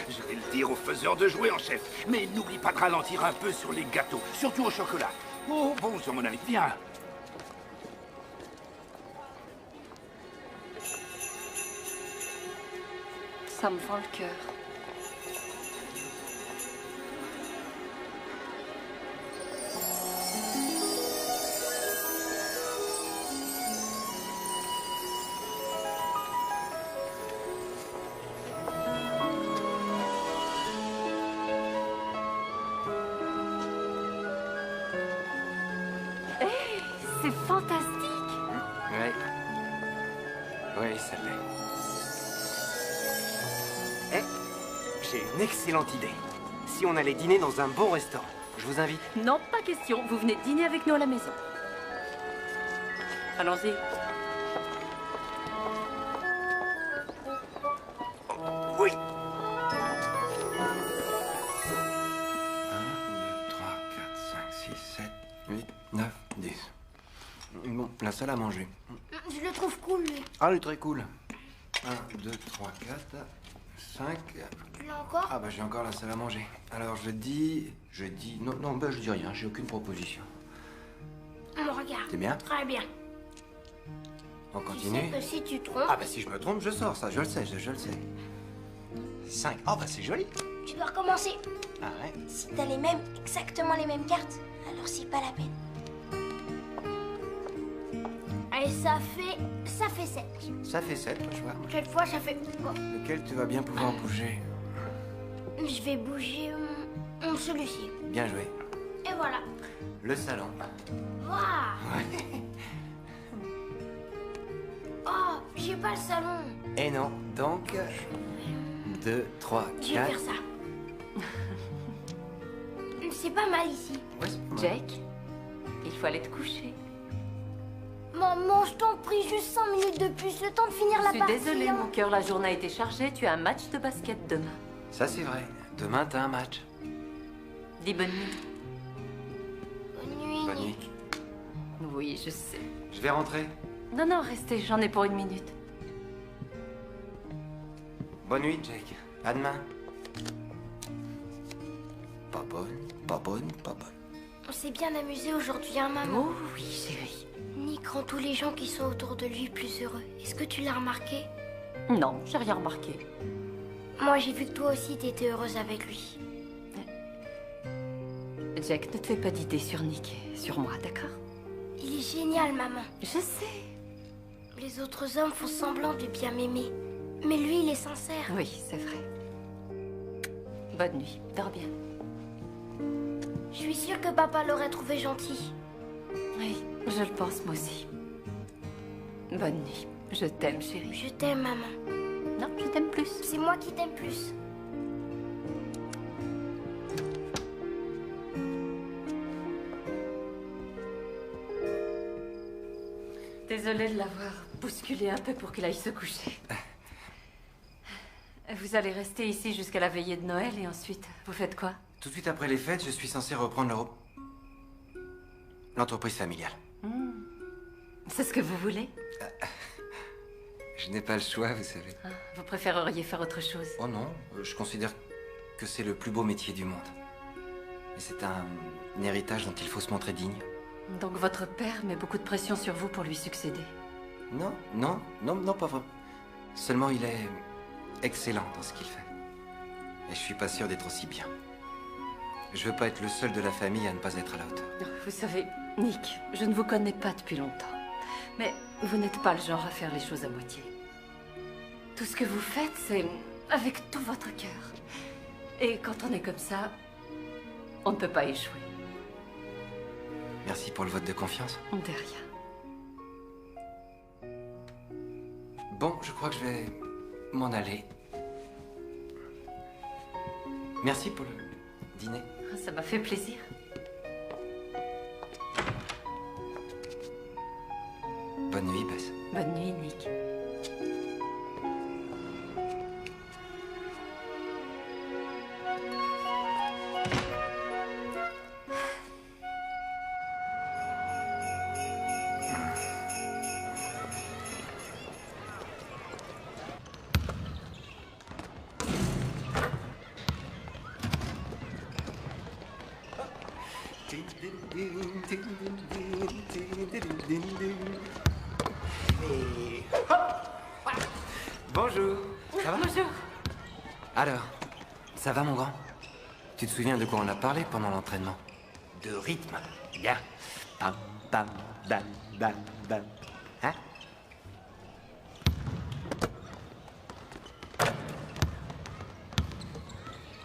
Je vais le dire au faiseur de jouets en chef. Mais n'oublie pas de ralentir un peu sur les gâteaux, surtout au chocolat. Oh, bonjour mon ami, viens. Ça me fend le cœur. C'est fantastique. Oui. Oui, ça l'est. Eh, j'ai une excellente idée. Si on allait dîner dans un bon restaurant, je vous invite. Non, pas question. Vous venez dîner avec nous à la maison. Allons-y. la salle à manger. Je le trouve cool, lui. Ah, il est très cool. 1, 2, 3, 4, 5... Tu l'as encore? Ah bah j'ai encore la salle à manger. Alors je dis... Non, bah je dis rien, j'ai aucune proposition. On regarde. C'est bien? Très bien. On continue? Tu sais que si tu trompes... Ah bah si je me trompe, je sors ça, je le sais, je le sais. 5. Oh bah c'est joli. Tu dois recommencer. Ah ouais? Si t'as exactement les mêmes cartes, alors c'est pas la peine. Et ça fait 7. Ça fait 7, je vois. Cette fois, ça fait... quoi? Lequel tu vas bien pouvoir bouger? Je vais bouger celui-ci. Bien joué. Et voilà. Le salon. Waouh! Ouais. Oh, j'ai pas le salon. Et non, donc... 2, 3, 4... Je vais faire ça. C'est pas mal ici. Ouais, c'est pas mal. Jake, il faut aller te coucher. Maman, je t'en prie, juste 5 minutes de plus, le temps de finir la Je partie. suis désolée, mon cœur, la journée a été chargée. Tu as un match de basket demain. Ça c'est vrai. Demain t'as un match. Dis bonne nuit. Bonne nuit. Bonne nuit. Oui, je sais. Je vais rentrer. Non, restez, j'en ai pour 1 minute. Bonne nuit, Jake. À demain. Pas bonne, pas bonne, pas bonne. On s'est bien amusé aujourd'hui, hein, maman? Oh oui, chérie. Nick rend tous les gens qui sont autour de lui plus heureux. Est-ce que tu l'as remarqué? Non, j'ai rien remarqué. Moi, j'ai vu que toi aussi, t'étais heureuse avec lui. Jack, ne te fais pas d'idées sur Nick et sur moi, d'accord? Il est génial, maman. Je sais. Les autres hommes font semblant de bien m'aimer. Mais lui, il est sincère. Oui, c'est vrai. Bonne nuit, dors bien. Je suis sûre que papa l'aurait trouvé gentil. Oui, je le pense moi aussi. Bonne nuit. Je t'aime, chérie. Je t'aime, maman. Non, je t'aime plus. C'est moi qui t'aime plus. Désolée de l'avoir bousculé un peu pour qu'il aille se coucher. Vous allez rester ici jusqu'à la veillée de Noël et ensuite, vous faites quoi? Tout de suite après les fêtes, je suis censé reprendre l'entreprise familiale. C'est ce que vous voulez? Je n'ai pas le choix, vous savez. Vous préféreriez faire autre chose? Oh non, je considère que c'est le plus beau métier du monde. Et c'est un héritage dont il faut se montrer digne. Donc votre père met beaucoup de pression sur vous pour lui succéder? Non, pas vraiment. Seulement, il est excellent dans ce qu'il fait. Et je suis pas sûr d'être aussi bien. Je veux pas être le seul de la famille à ne pas être à la hauteur. Vous savez, Nick, je ne vous connais pas depuis longtemps. Mais vous n'êtes pas le genre à faire les choses à moitié. Tout ce que vous faites, c'est avec tout votre cœur. Et quand on est comme ça, on ne peut pas échouer. Merci pour le vote de confiance. De rien. Bon, je crois que je vais m'en aller. Merci pour le dîner. Ça m'a fait plaisir. Bonne nuit, Bess. Bonne nuit, Nick. Bonjour. Ça va? Bonjour. Alors, ça va, mon grand? Tu te souviens de quoi on a parlé pendant l'entraînement? De rythme. Bien. Bam, bam, bam, bam, bam. Hein?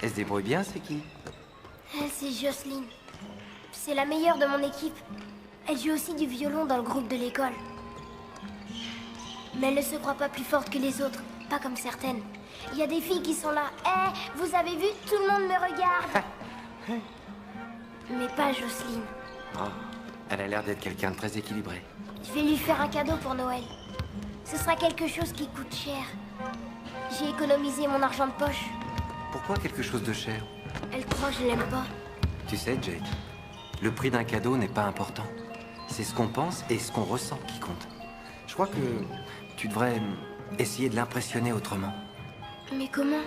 Elle se débrouille bien, c'est qui? Elle, c'est Jocelyne. C'est la meilleure de mon équipe. Elle joue aussi du violon dans le groupe de l'école. Mais elle ne se croit pas plus forte que les autres. Pas comme certaines. Il y a des filles qui sont là. Eh, vous avez vu? Tout le monde me regarde. Mais pas Jocelyne. Oh, elle a l'air d'être quelqu'un de très équilibré. Je vais lui faire un cadeau pour Noël. Ce sera quelque chose qui coûte cher. J'ai économisé mon argent de poche. Pourquoi quelque chose de cher? Elle croit que je l'aime pas. Tu sais, Jake, le prix d'un cadeau n'est pas important. C'est ce qu'on pense et ce qu'on ressent qui compte. Je crois que tu devrais essayer de l'impressionner autrement. Mais comment?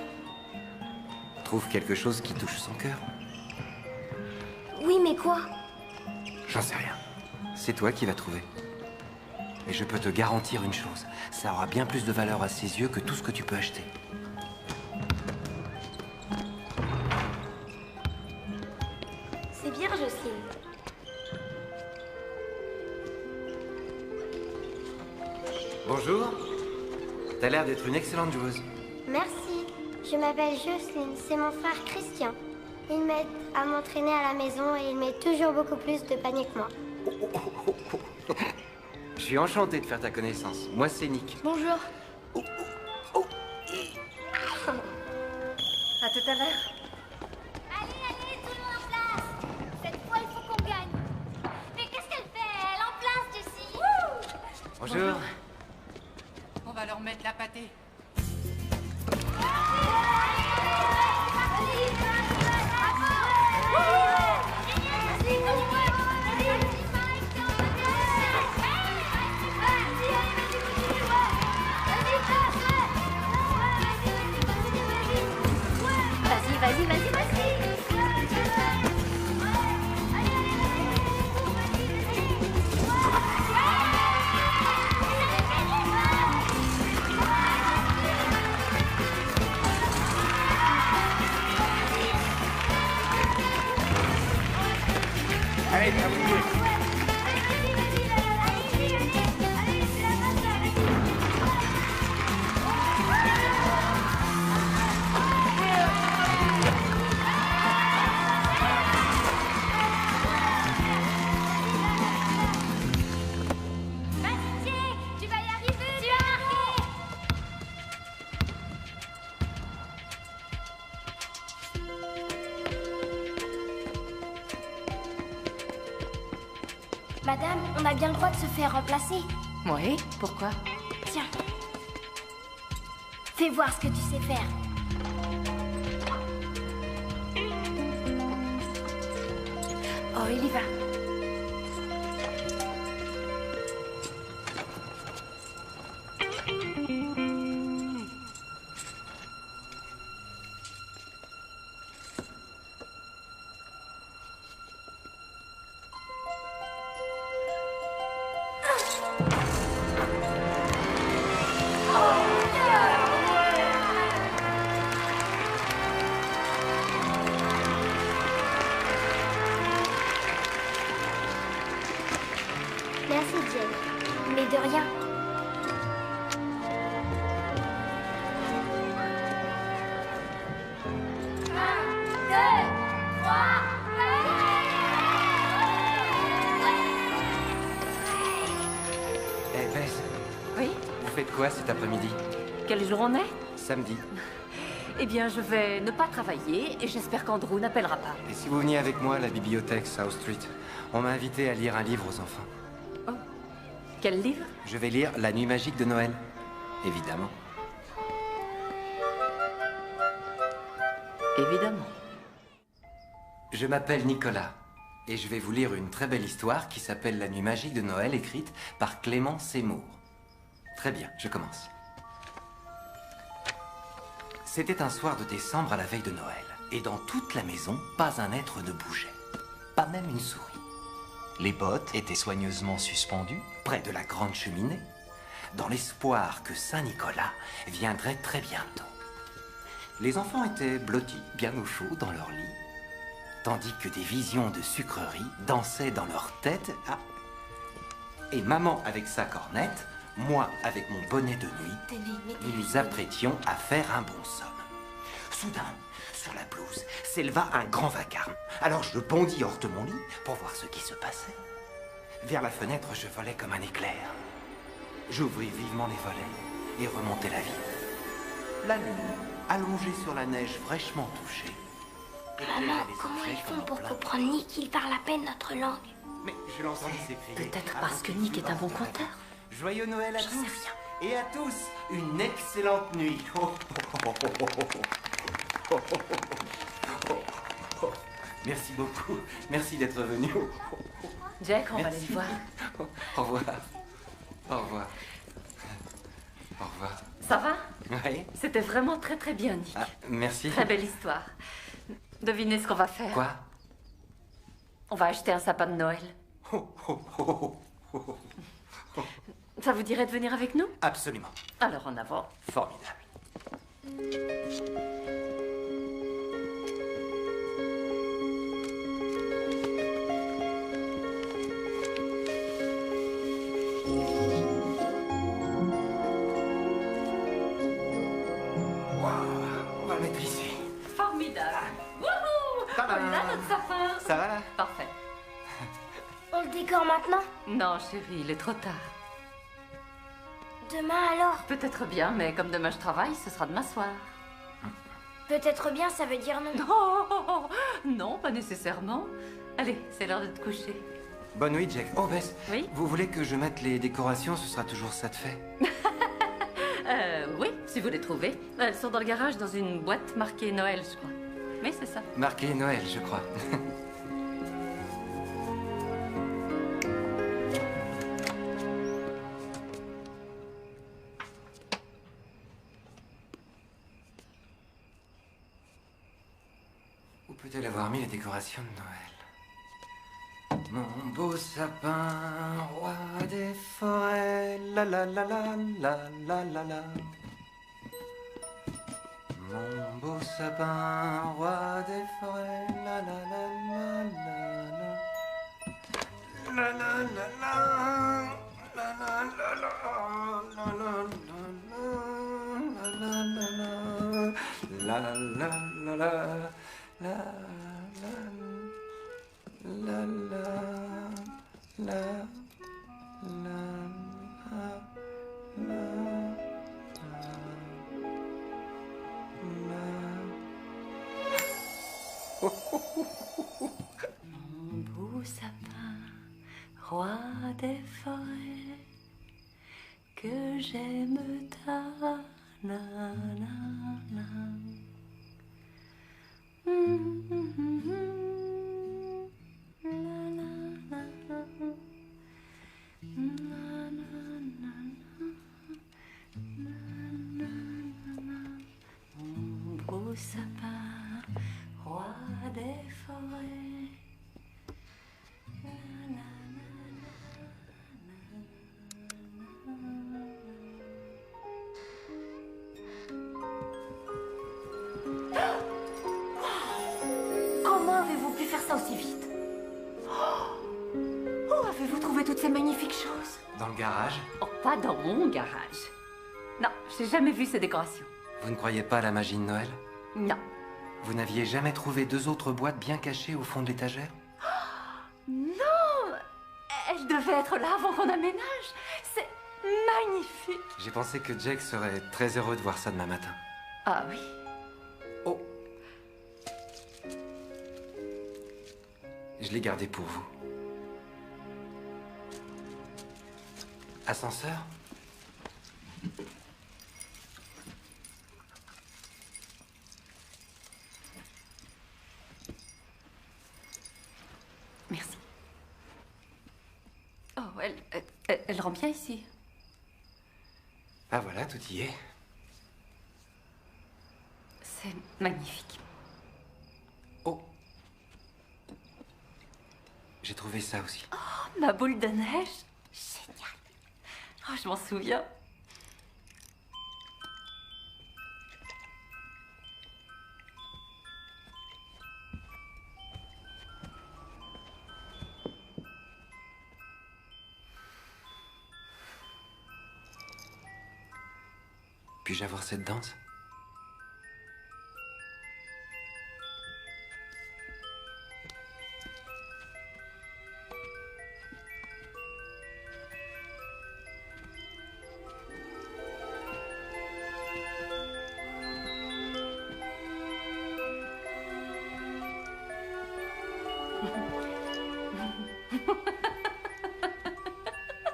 Trouve quelque chose qui touche son cœur. Oui, mais quoi? J'en sais rien. C'est toi qui vas trouver. Et je peux te garantir une chose. Ça aura bien plus de valeur à ses yeux que tout ce que tu peux acheter. C'est bien, Jocelyne. Bonjour. T'as l'air d'être une excellente joueuse. Merci. Je m'appelle Jocelyne. C'est mon frère Christian. Il m'aide à m'entraîner à la maison et il met toujours beaucoup plus de paniers que moi. Je suis enchanté de faire ta connaissance. Moi, c'est Nick. Bonjour. À tout à l'heure. Allez, tout le monde en place. Cette fois, il faut qu'on gagne. Mais qu'est-ce qu'elle fait? Elle est en place, Jessie. Bonjour. On va leur mettre la pâtée. Vas-y. Allez, terminé. Vas-y, Jake, tu vas y arriver. Tu as marqué. Madame, on a bien le droit de se faire remplacer. Oui, pourquoi? Tiens. Fais voir ce que tu sais faire. Oh, il y va. Merci, Jane. Mais de rien. Eh, Bess. Oui? Vous faites quoi cet après-midi? Quel jour on est? Samedi. Eh bien, je vais ne pas travailler et j'espère qu'Andrew n'appellera pas. Et si vous veniez avec moi à la bibliothèque South Street? On m'a invité à lire un livre aux enfants. Quel livre? Je vais lire La Nuit Magique de Noël. Évidemment. Évidemment. Je m'appelle Nicolas. Et je vais vous lire une très belle histoire qui s'appelle La Nuit Magique de Noël, écrite par Clément Seymour. Très bien, je commence. C'était un soir de décembre à la veille de Noël. Et dans toute la maison, pas un être ne bougeait. Pas même une souris. Les bottes étaient soigneusement suspendues près de la grande cheminée, dans l'espoir que Saint-Nicolas viendrait très bientôt. Les enfants étaient blottis, bien au chaud dans leur lit, tandis que des visions de sucreries dansaient dans leur tête. Ah. Et maman avec sa cornette, moi avec mon bonnet de nuit, nous nous apprêtions à faire un bon somme. Soudain, sur la blouse, s'éleva un grand vacarme. Alors je bondis hors de mon lit pour voir ce qui se passait. Vers la fenêtre, je volais comme un éclair. J'ouvris vivement les volets et remontai la ville. La lune, allongée sur la neige fraîchement touchée. Maman, comment ils font pour comprendre Nick? Il parle à peine notre langue. Mais je l'entendais s'écrier. Peut-être parce que Nick est un bon conteur. Joyeux Noël à J'en sais tous. Et à tous, une excellente nuit. Merci beaucoup. Merci d'être venu. Jack, on va Merci. aller le voir. Au revoir. Au revoir. Au revoir. Ça va? Oui. C'était vraiment très très bien, Nick. Ah, merci. Très belle histoire. Devinez ce qu'on va faire. Quoi? On va acheter un sapin de Noël. Ça vous dirait de venir avec nous? Absolument. Alors en avant. Formidable. On va le mettre ici. Formidable. Wouhou! On a notre sapin. Ça va là? Parfait. On le décore maintenant? Non, chérie, il est trop tard. Demain alors? Peut-être bien, mais comme demain je travaille, ce sera demain soir. Peut-être bien, ça veut dire non. Non, non, pas nécessairement. Allez, c'est l'heure de te coucher. Bonne nuit, Jack. Oh, Bess. Oui? Vous voulez que je mette les décorations? Ce sera toujours ça de fait. Oui, si vous les trouvez. Elles sont dans le garage, dans une boîte marquée Noël, je crois. Oui, c'est ça. Marqué Noël, je crois. Où peut-elle avoir mis les décorations de Noël? Mon beau sapin, roi des forêts, la la la la la la la la. Mon beau sapin, roi des forêts, la la la la la la. La la la la. La la la la. La la la la. La la la la. La la la la Mon beau sapin, roi des forêts, que j'aime ta nanana. Mon beau sapin, roi des forêts. Comment avez-vous pu faire ça aussi vite? Où avez-vous trouvé toutes ces magnifiques choses? Dans le garage? Oh, pas dans mon garage. Non, j'ai jamais vu ces décorations. Vous ne croyez pas à la magie de Noël? Non. Vous n'aviez jamais trouvé 2 autres boîtes bien cachées au fond de l'étagère? Non! Elle devait être là avant qu'on aménage. C'est magnifique. J'ai pensé que Jake serait très heureux de voir ça demain matin. Ah oui? Oh! Je l'ai gardé pour vous. Ascenseur? Merci. Oh, elle rend bien ici. Ah voilà, tout y est. C'est magnifique. Oh! J'ai trouvé ça aussi. Oh, ma boule de neige. Génial. Oh, je m'en souviens. Puis-je avoir cette danse?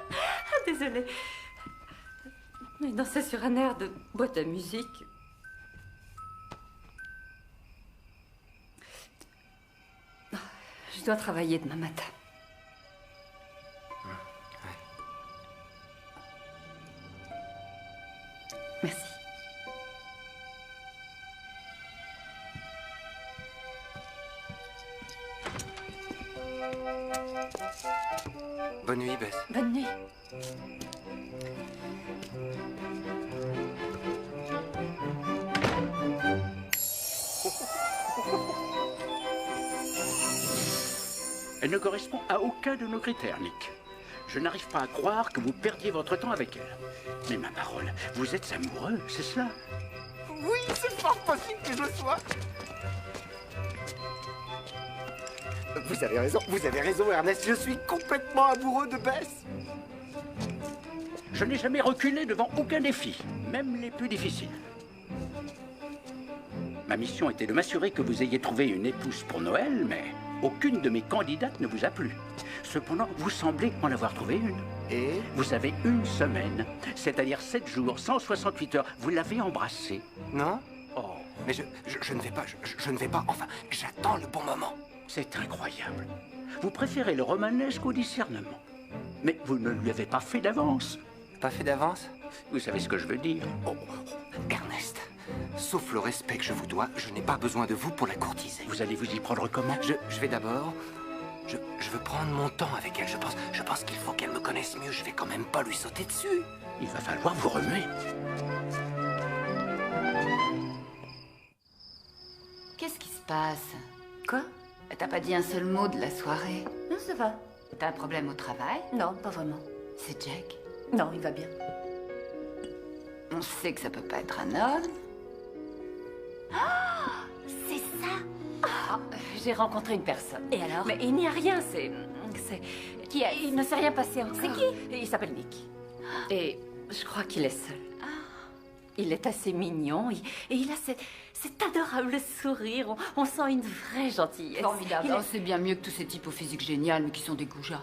Ah, désolée. Mais danser sur un air de boîte à musique. Je dois travailler demain matin. Bonne nuit, Bess. Bonne nuit. Elle ne correspond à aucun de nos critères, Nick. Je n'arrive pas à croire que vous perdiez votre temps avec elle. Mais ma parole, vous êtes amoureux, c'est cela? Oui, c'est fort possible que je le sois. Vous avez raison, Ernest. Je suis complètement amoureux de Bess. Je n'ai jamais reculé devant aucun défi, même les plus difficiles. Ma mission était de m'assurer que vous ayez trouvé une épouse pour Noël, mais aucune de mes candidates ne vous a plu. Cependant, vous semblez en avoir trouvé une. Et vous avez une semaine, c'est-à-dire 7 jours, 168 heures. Vous l'avez embrassée. Non? Oh. Mais je ne vais pas, je ne vais pas. Enfin, j'attends le bon moment. C'est incroyable. Vous préférez le romanesque au discernement. Mais vous ne lui avez pas fait d'avance. Pas fait d'avance? Vous savez ce que je veux dire. Oh, Ernest, sauf le respect que je vous dois, je n'ai pas besoin de vous pour la courtiser. Vous allez vous y prendre comment? Je vais d'abord... Je veux prendre mon temps avec elle. Je pense qu'il faut qu'elle me connaisse mieux. Je vais quand même pas lui sauter dessus. Il va falloir vous remuer. Qu'est-ce qui se passe? Quoi? T'as pas dit un seul mot de la soirée? Non, ça va. T'as un problème au travail? Non, pas vraiment. C'est Jack? Non, il va bien. On sait que ça peut pas être un homme. C'est ça. J'ai rencontré une personne. Et alors? Mais il n'y a rien, c'est... Qui est? Il ne s'est rien passé encore. C'est qui? Il s'appelle Nick. Et je crois qu'il est seul. Il est assez mignon et il a cet adorable sourire. On sent une vraie gentillesse. Formidable. Oh, c'est bien mieux que tous ces types au physique génial, mais qui sont des goujats.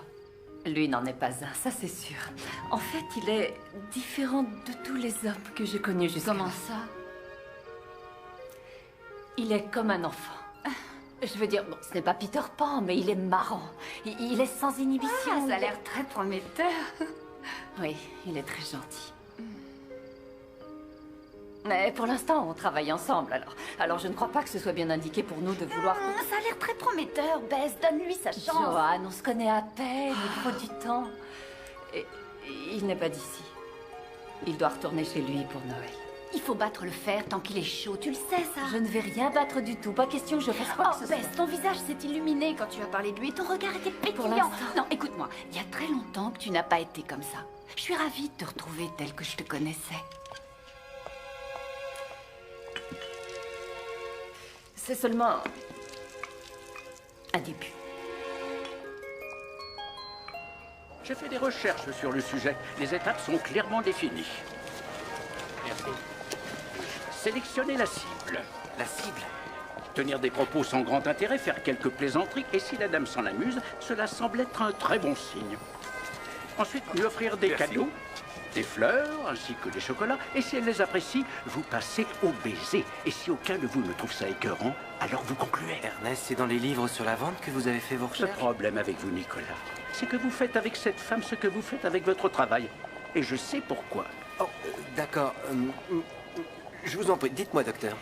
Lui n'en est pas un, ça c'est sûr. En fait, il est différent de tous les hommes que j'ai connus jusqu'à... Comment ça? Il est comme un enfant. Je veux dire, bon, ce n'est pas Peter Pan, mais il est marrant. Il est sans inhibition. Ça a l'air très prometteur. Oui, il est très gentil. Mais pour l'instant, on travaille ensemble, alors je ne crois pas que ce soit bien indiqué pour nous de vouloir... Ça a l'air très prometteur, Bess. Donne-lui sa chance. Joanne, on se connaît à peine, il faut du temps. Et il n'est pas d'ici. Il doit retourner chez lui pour Noël. Il faut battre le fer tant qu'il est chaud, tu le sais, ça. Je ne vais rien battre du tout, pas question que je fasse quoi que ce soit. Bess, ton visage s'est illuminé quand tu as parlé de lui et ton regard était pétillant. Non, écoute-moi, il y a très longtemps que tu n'as pas été comme ça. Je suis ravie de te retrouver tel que je te connaissais. C'est seulement un début. J'ai fait des recherches sur le sujet. Les étapes sont clairement définies. Merci. Sélectionner la cible. La cible? Tenir des propos sans grand intérêt, faire quelques plaisanteries, et si la dame s'en amuse, cela semble être un très bon signe. Ensuite, lui offrir des cadeaux, des fleurs, ainsi que des chocolats, et si elle les apprécie, vous passez au baiser. Et si aucun de vous ne trouve ça écœurant, alors vous concluez. Ernest, c'est dans les livres sur la vente que vous avez fait vos Le recherches? problème avec vous, Nicolas, c'est que vous faites avec cette femme ce que vous faites avec votre travail. Et je sais pourquoi. Oh, d'accord. Je vous en prie, dites-moi, docteur.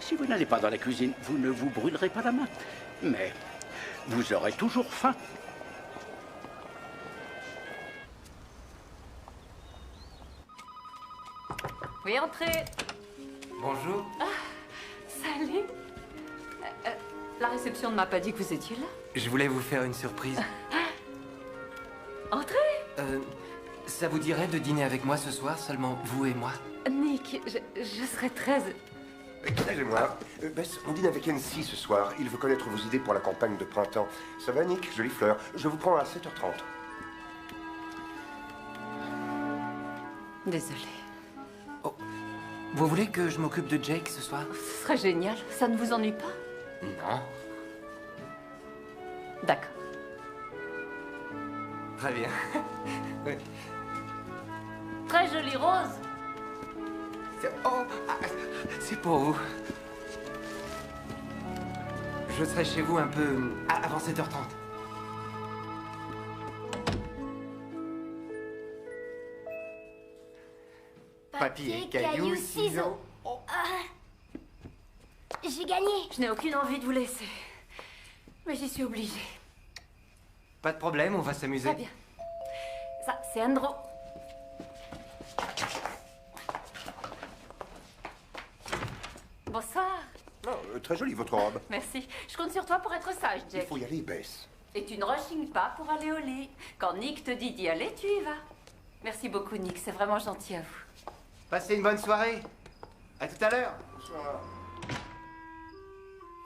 Si vous n'allez pas dans la cuisine, vous ne vous brûlerez pas la main. Mais vous aurez toujours faim. Oui, entrez. Bonjour. Salut. La réception ne m'a pas dit que vous étiez là. Je voulais vous faire une surprise. Entrez. Ça vous dirait de dîner avec moi ce soir, seulement vous et moi? Nick, je serais très... Excusez-moi. Bess, on dîne avec NC ce soir. Il veut connaître vos idées pour la campagne de printemps. Ça va, Nick? Jolie fleur. Je vous prends à 7h30. Désolée. Oh. Vous voulez que je m'occupe de Jake ce soir? Ce serait génial. Ça ne vous ennuie pas? Non. D'accord. Très bien. Oui. Très jolie rose. C'est pour vous. Je serai chez vous un peu avant 7h30. Papier, cailloux, ciseaux. J'ai gagné. Je n'ai aucune envie de vous laisser. Mais j'y suis obligée. Pas de problème, on va s'amuser. Très bien. c'est Andrew. Bonsoir. Oh, très jolie votre robe. Merci. Je compte sur toi pour être sage, Il Jack. faut y aller, Bess. Et tu ne rechignes pas pour aller au lit. Quand Nick te dit d'y aller, tu y vas. Merci beaucoup, Nick. C'est vraiment gentil à vous. Passez une bonne soirée. À tout à l'heure. Bonsoir.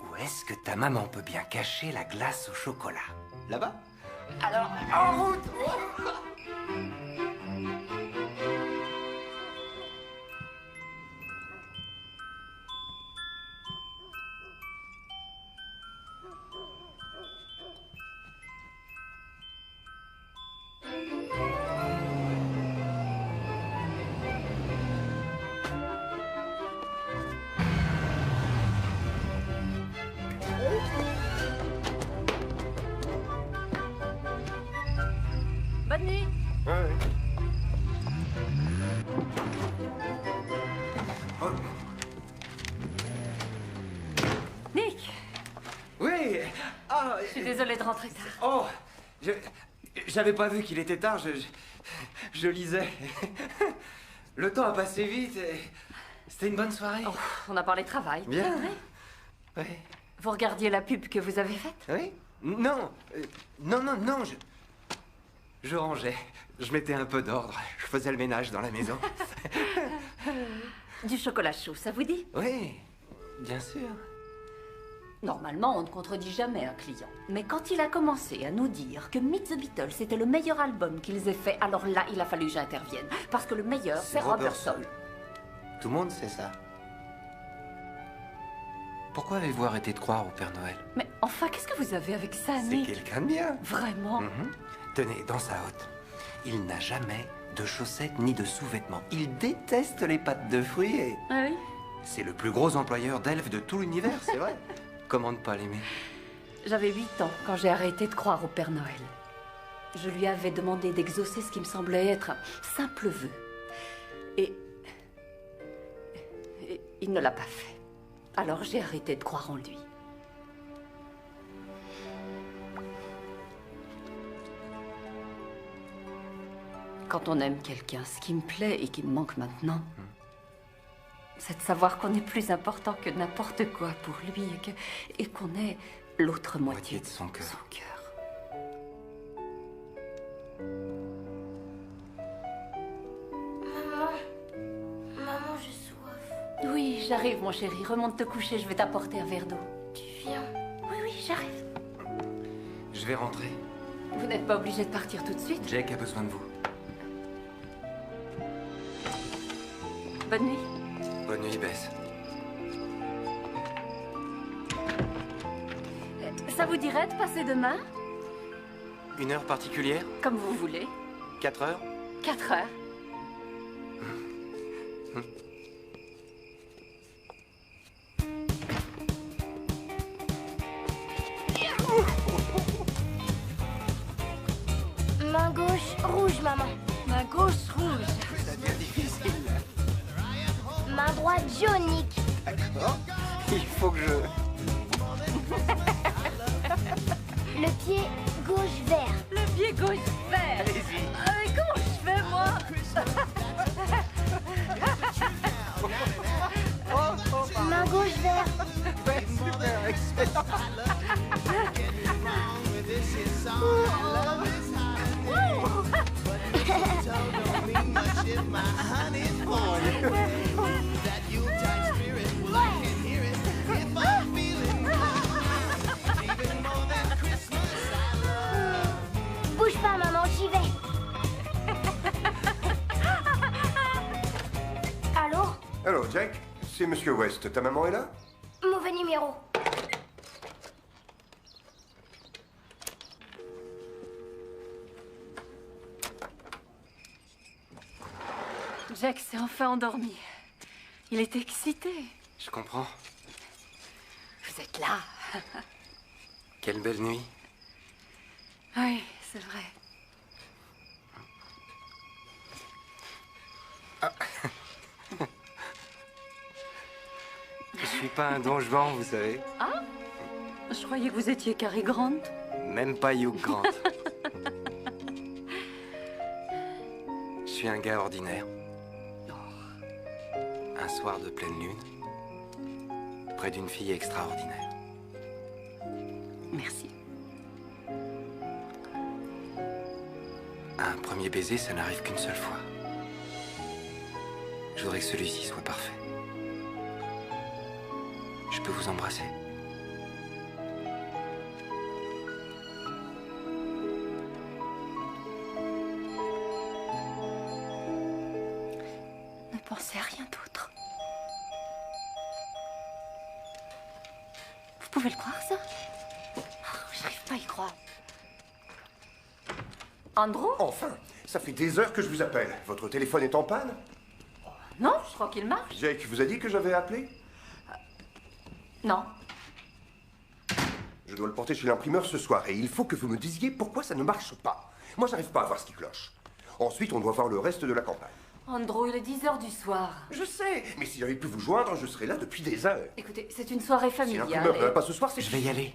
Où est-ce que ta maman peut bien cacher la glace au chocolat? Là-bas? Alors, en route! Bonne nuit. Ouais. Nick, Oui. Ah, je suis désolée de rentrer tard. Oh, j'avais pas vu qu'il était tard. Je lisais. Le temps a passé vite et c'était une bonne soirée. Oh, on a parlé travail. Bien. Oui. Oui. Vous regardiez la pub que vous avez faite? Oui. Non. Non. Je rangeais. Je mettais un peu d'ordre. Je faisais le ménage dans la maison. Du chocolat chaud, ça vous dit? Oui, bien sûr. Normalement, on ne contredit jamais un client. Mais quand il a commencé à nous dire que Meet the Beatles était le meilleur album qu'ils aient fait, alors là, il a fallu que j'intervienne. Parce que le meilleur, c'est Robert Soul. Tout le monde sait ça. Pourquoi avez-vous arrêté de croire au Père Noël? Mais enfin, qu'est-ce que vous avez avec ça, C'est Nick? quelqu'un de bien. Vraiment? Tenez, dans sa hotte, il n'a jamais de chaussettes ni de sous-vêtements. Il déteste les pâtes de fruits et... Ah oui? C'est le plus gros employeur d'elfes de tout l'univers, c'est vrai. Comment ne pas l'aimer? J'avais 8 ans quand j'ai arrêté de croire au Père Noël. Je lui avais demandé d'exaucer ce qui me semblait être un simple vœu. Et il ne l'a pas fait. Alors j'ai arrêté de croire en lui. Quand on aime quelqu'un, ce qui me plaît et qui me manque maintenant, c'est de savoir qu'on est plus important que n'importe quoi pour lui et qu'on est l'autre moitié de son cœur. Maman, j'ai soif. Oui, j'arrive, mon chéri. Remonte te coucher, je vais t'apporter un verre d'eau. Tu viens? Oui, j'arrive. Je vais rentrer. Vous n'êtes pas obligé de partir tout de suite. Jack a besoin de vous. Bonne nuit. Bonne nuit, Bess. Ça vous dirait de passer demain? Une heure particulière? Comme vous voulez. 4 heures? 4 heures. Main gauche, rouge, maman. Main gauche, rouge. Ça devient difficile. Main droite, jaune, Nick. D'accord. Il faut que je... Le pied gauche, vert. Le pied gauche, vert. Allez-y. Comment je fais, moi? Main gauche, vert. Ouais, super, excellent. Bouge pas, maman, j'y vais. Allô? Allô, Jack? C'est Monsieur West. Ta maman est là? Mauvais numéro. Jack s'est enfin endormi. Il était excité. Je comprends. Vous êtes là. Quelle belle nuit. Oui, c'est vrai. Je suis pas un don Juan, vous savez. Ah? Je croyais que vous étiez Cary Grant. Même pas Hugh Grant. suis un gars ordinaire. Un soir de pleine lune, près d'une fille extraordinaire. Merci. Un premier baiser, ça n'arrive qu'une seule fois. Je voudrais que celui-ci soit parfait. Je peux vous embrasser? Ne pensez à rien d'autre. Vous pouvez le croire, ça? Oh, j'arrive pas à y croire. Andrew? Enfin, ça fait des heures que je vous appelle. Votre téléphone est en panne? Non, je crois qu'il marche. Jake vous a dit que j'avais appelé? Non. Je dois le porter chez l'imprimeur ce soir et il faut que vous me disiez pourquoi ça ne marche pas. Moi, j'arrive pas à voir ce qui cloche. Ensuite, on doit voir le reste de la campagne. Andrew, il est 10 h du soir. Je sais, mais si j'avais pu vous joindre, je serais là depuis des heures. Écoutez, c'est une soirée Si familiale. l'imprimeur ne et- va pas ce soir, c'est... Je vais y aller.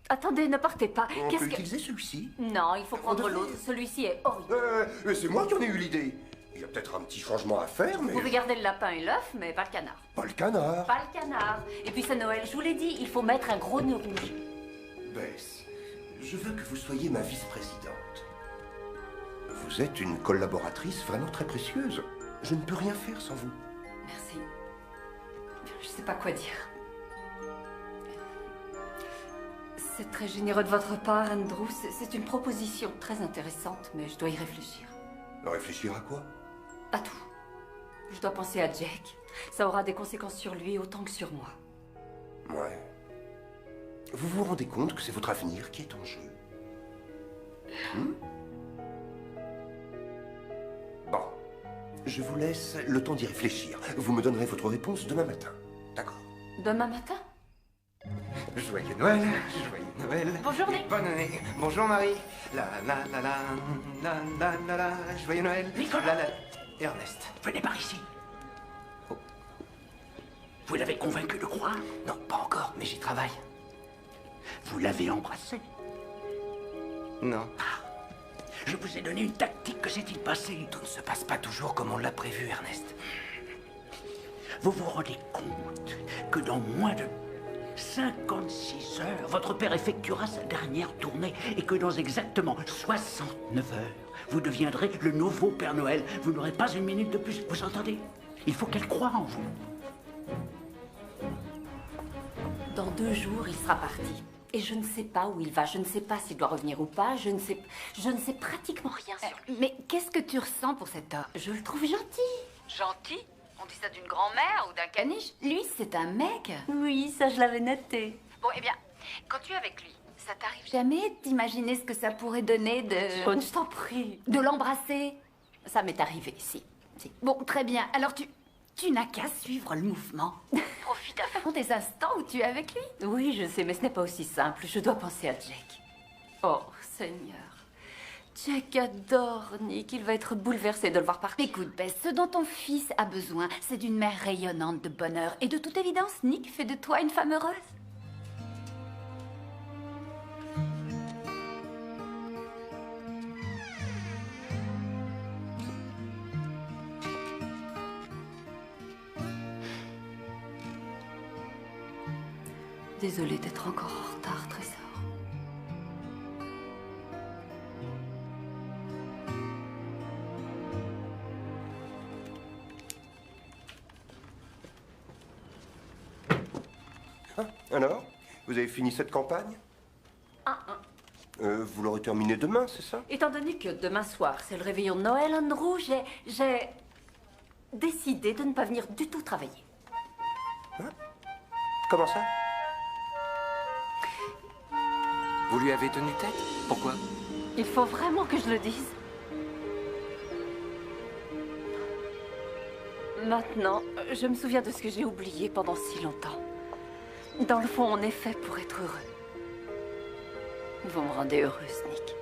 Attendez, ne partez pas. On Qu'est-ce peut que... utiliser celui-ci? Non, il faut prendre devrait. l'autre. Celui-ci est horrible. C'est moi qui en ai eu l'idée. Il y a peut-être un petit changement à faire, mais... Vous pouvez garder le lapin et l'œuf, mais pas le canard. Pas le canard. Pas le canard. Et puis c'est Noël, je vous l'ai dit, il faut mettre un gros nœud rouge. Bess, je veux que vous soyez ma vice-présidente. Vous êtes une collaboratrice vraiment très précieuse. Je ne peux rien faire sans vous. Merci. Je sais pas quoi dire. C'est très généreux de votre part, Andrew. C'est une proposition très intéressante, mais je dois y réfléchir. Réfléchir à quoi? À tout. Je dois penser à Jake. Ça aura des conséquences sur lui autant que sur moi. Ouais. Vous vous rendez compte que c'est votre avenir qui est en jeu? Bon. Je vous laisse le temps d'y réfléchir. Vous me donnerez votre réponse demain matin. D'accord? Demain matin? Joyeux Noël, joyeux Noël. Bonjour, Nick. Bonne année. Bonjour Marie. La la la la la la la la. Joyeux Noël. Nicolas. La, la. Ernest. Venez par ici. Vous l'avez convaincu de croire? Non, pas encore, mais j'y travaille. Vous l'avez embrassé? Non. Je vous ai donné une tactique, que s'est-il passé? Tout ne se passe pas toujours comme on l'a prévu, Ernest. Vous vous rendez compte que dans moins de 56 heures, votre père effectuera sa dernière tournée et que dans exactement 69 heures, vous deviendrez le nouveau Père Noël. Vous n'aurez pas une minute de plus, vous entendez? Il faut qu'elle croie en vous. Dans 2 jours, il sera parti. Et je ne sais pas où il va. Je ne sais pas s'il doit revenir ou pas. Je ne sais pratiquement rien sur lui. Mais qu'est-ce que tu ressens pour cet homme? Je le trouve gentil. Gentil? On dit ça d'une grand-mère ou d'un caniche? Lui, c'est un mec. Oui, ça je l'avais noté. Bon, eh bien, quand tu es avec lui, ça t'arrive jamais d'imaginer ce que ça pourrait donner de... Je t'en prie. De l'embrasser? Ça m'est arrivé, si. Bon, très bien. Alors tu n'as qu'à suivre le mouvement. Profite à fond des instants où tu es avec lui. Oui, je sais, mais ce n'est pas aussi simple. Je dois penser à Jake. Oh, Seigneur. Jake adore Nick. Il va être bouleversé de le voir partir. Écoute, Bess, ce dont ton fils a besoin, c'est d'une mère rayonnante de bonheur. Et de toute évidence, Nick fait de toi une femme heureuse. Désolée d'être encore en retard, Trésor. Alors, vous avez fini cette campagne? Vous l'aurez terminée demain, c'est ça? Étant donné que demain soir, c'est le réveillon de Noël, Andrew, j'ai décidé de ne pas venir du tout travailler. Comment ça? Vous lui avez tenu tête? Pourquoi? Il faut vraiment que je le dise. Maintenant, je me souviens de ce que j'ai oublié pendant si longtemps. Dans le fond, on est fait pour être heureux. Vous me rendez heureuse, Nick.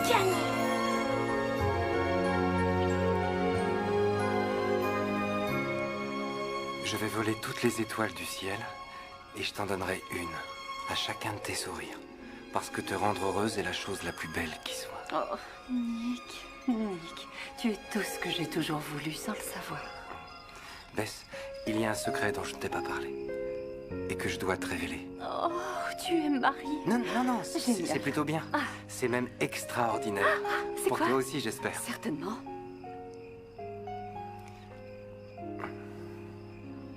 Gagné. Je vais voler toutes les étoiles du ciel et je t'en donnerai une à chacun de tes sourires. Parce que te rendre heureuse est la chose la plus belle qui soit. Oh, Nick, tu es tout ce que j'ai toujours voulu sans le savoir. Bess, il y a un secret dont je ne t'ai pas parlé et que je dois te révéler. Oh, tu es mariée. Non, c'est plutôt bien. Ah. C'est même extraordinaire. C'est Pour quoi? toi aussi, j'espère. Certainement.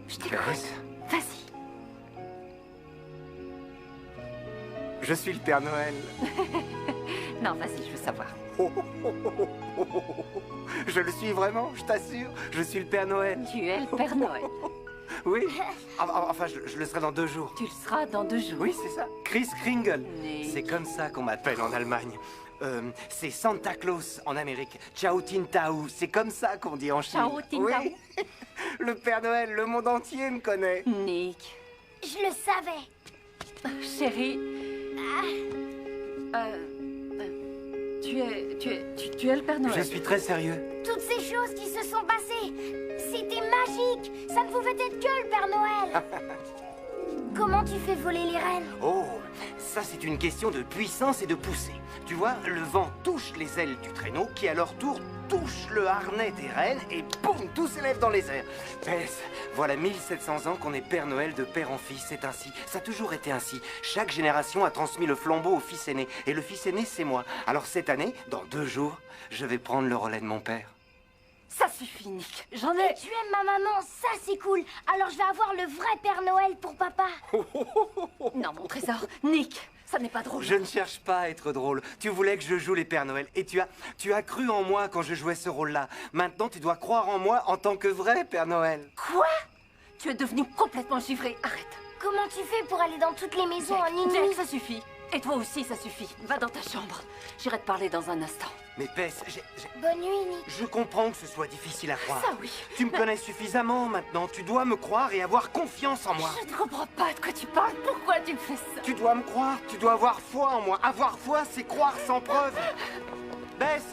Je t'écoute. Bess, Vas-y. je suis le Père Noël. Non, vas-y, je veux savoir. Je le suis vraiment, je t'assure. Je suis le Père Noël. Tu es le Père Noël. Oui. Enfin, je le serai dans 2 jours. Tu le seras dans 2 jours. Oui, c'est ça. Chris Kringle. Nick. C'est comme ça qu'on m'appelle en Allemagne. C'est Santa Claus en Amérique. Ciao Tintao. C'est comme ça qu'on dit en Chine. Ciao Tintao. Oui. Le Père Noël, le monde entier me connaît. Nick. Je le savais. Chérie. Tu es le Père Noël. Je suis très sérieux. Toutes ces choses qui se sont passées, c'était magique. Ça ne pouvait être que le Père Noël. Comment tu fais voler les rennes? Oh, ça c'est une question de puissance et de poussée. Tu vois, le vent touche les ailes du traîneau qui à leur tour touche le harnais des rennes et boum, tout s'élève dans les airs. Bess, voilà 1700 ans qu'on est Père Noël de père en fils, c'est ainsi. Ça a toujours été ainsi. Chaque génération a transmis le flambeau au fils aîné. Et le fils aîné, c'est moi. Alors cette année, dans 2 jours, je vais prendre le relais de mon père. Ça suffit, Nick. J'en ai... Et tu aimes ma maman, ça c'est cool. Alors je vais avoir le vrai Père Noël pour papa. Non, mon trésor. Nick, ça n'est pas drôle. Je ne cherche pas à être drôle. Tu voulais que je joue les Pères Noël. Et tu as cru en moi quand je jouais ce rôle-là. Maintenant, tu dois croire en moi en tant que vrai Père Noël. Quoi? Tu es devenu complètement givré. Arrête. Comment tu fais pour aller dans toutes les maisons en une Jack, nuit? ça suffit. Et toi aussi, ça suffit. Va dans ta chambre. J'irai te parler dans un instant. Mais Bess, Bonne nuit, Nick. je comprends que ce soit difficile à croire. Ça oui. Tu me connais suffisamment maintenant. Tu dois me croire et avoir confiance en moi. Je ne comprends pas de quoi tu parles. Pourquoi tu me fais ça? Tu dois me croire. Tu dois avoir foi en moi. Avoir foi, c'est croire sans preuve. Bess,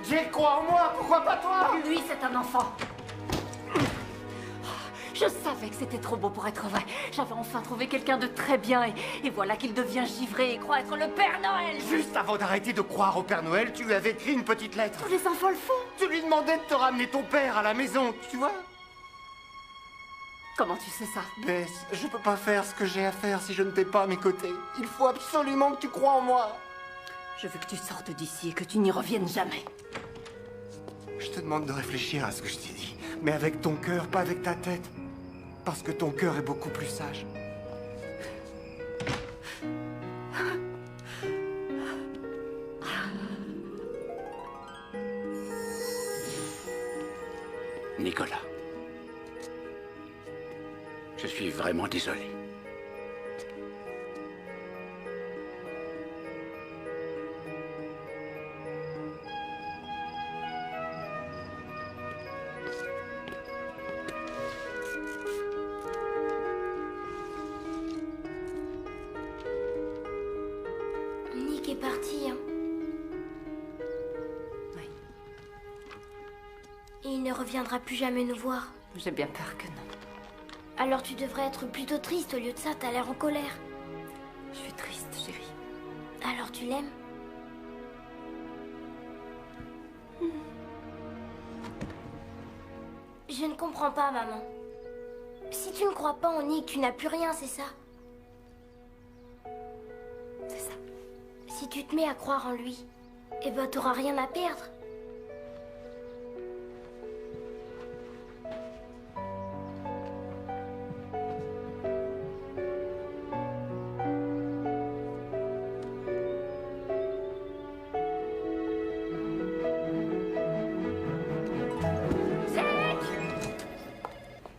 Jake croit en moi. Pourquoi pas toi? Lui, c'est un enfant. Je savais que c'était trop beau pour être vrai. J'avais enfin trouvé quelqu'un de très bien et voilà qu'il devient givré et croit être le Père Noël. Juste avant d'arrêter de croire au Père Noël, tu lui avais écrit une petite lettre. Tous les enfants le font. Tu lui demandais de te ramener ton père à la maison, tu vois? Comment tu sais ça? Bess, je peux pas faire ce que j'ai à faire si je ne t'ai pas à mes côtés. Il faut absolument que tu crois en moi. Je veux que tu sortes d'ici et que tu n'y reviennes jamais. Je te demande de réfléchir à ce que je t'ai dit, mais avec ton cœur, pas avec ta tête. Parce que ton cœur est beaucoup plus sage. Nicolas, je suis vraiment désolé. Nick est parti, hein. Oui. Et il ne reviendra plus jamais nous voir. J'ai bien peur que non. Alors tu devrais être plutôt triste. Au lieu de ça, t'as l'air en colère. Je suis triste, chérie. Alors tu l'aimes? Je ne comprends pas, maman. Si tu ne crois pas en Nick, tu n'as plus rien, c'est ça? C'est ça. Si tu te mets à croire en lui, eh ben t'auras rien à perdre.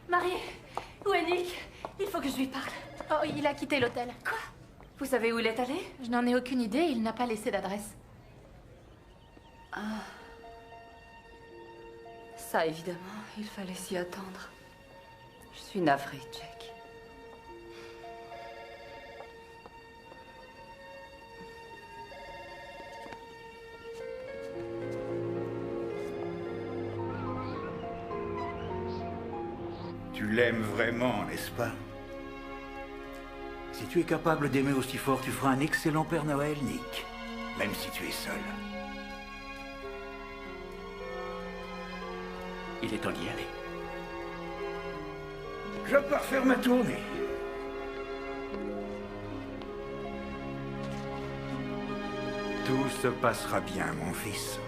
Marie, où est Nick? Il faut que je lui parle. Oh, il a quitté l'hôtel. Quoi? Vous savez où il est allé? Je n'en ai aucune idée, il n'a pas laissé d'adresse. Ah. Ça, évidemment, il fallait s'y attendre. Je suis navrée, Jack. Tu l'aimes vraiment, n'est-ce pas? Si tu es capable d'aimer aussi fort, tu feras un excellent Père Noël, Nick. Même si tu es seul. Il est temps d'y aller. Je pars faire ma tournée. Tout se passera bien, mon fils.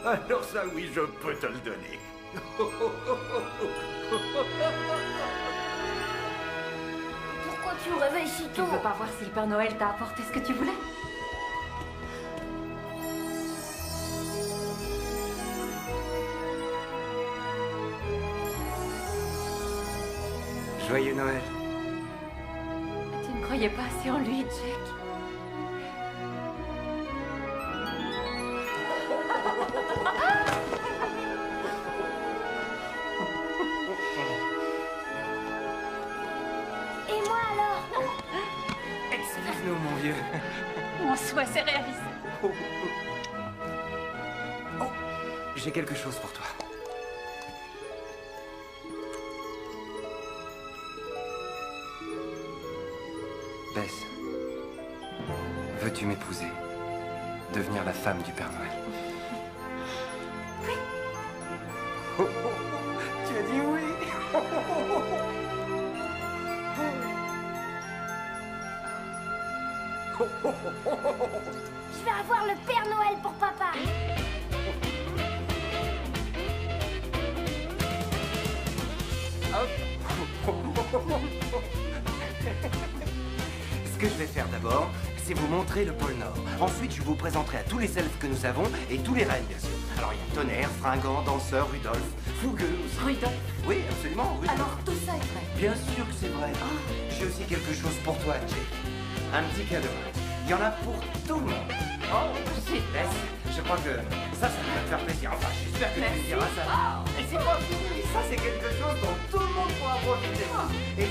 Alors ça, oui, je peux te le donner. Pourquoi tu me réveilles si Tu tôt? ne veux pas voir si le Père Noël t'a apporté ce que tu voulais? Joyeux Noël. Tu ne croyais pas assez en lui, Jack? Et moi alors? Excuse-nous, mon vieux. Mon souhait s'est réalisé. Oh, j'ai quelque chose pour toi. Bess, veux-tu m'épouser? Devenir la femme du Père Noël? Oui. Oh, oh, oh, tu as dit oui. Je vais avoir le Père Noël pour papa. Ce que je vais faire d'abord, c'est vous montrer le pôle Nord. Ensuite, je vous présenterai à tous les elfes que nous avons et tous les rennes, bien sûr. Alors, il y a Tonnerre, Fringant, Danseur, Rudolph, Fougueux aussi. Rudolph? Oui, absolument, Rudolph. Alors tout ça est vrai? Bien sûr que c'est vrai. J'ai aussi quelque chose pour toi, Jake. Un petit cadeau. Il y en a pour tout le monde. Oh, j'ai... Bess, je crois que ça va te faire plaisir. Enfin, j'espère que tu me diras ça. Et c'est pas fini. Ça, c'est quelque chose dont tout le monde pourra profiter. Et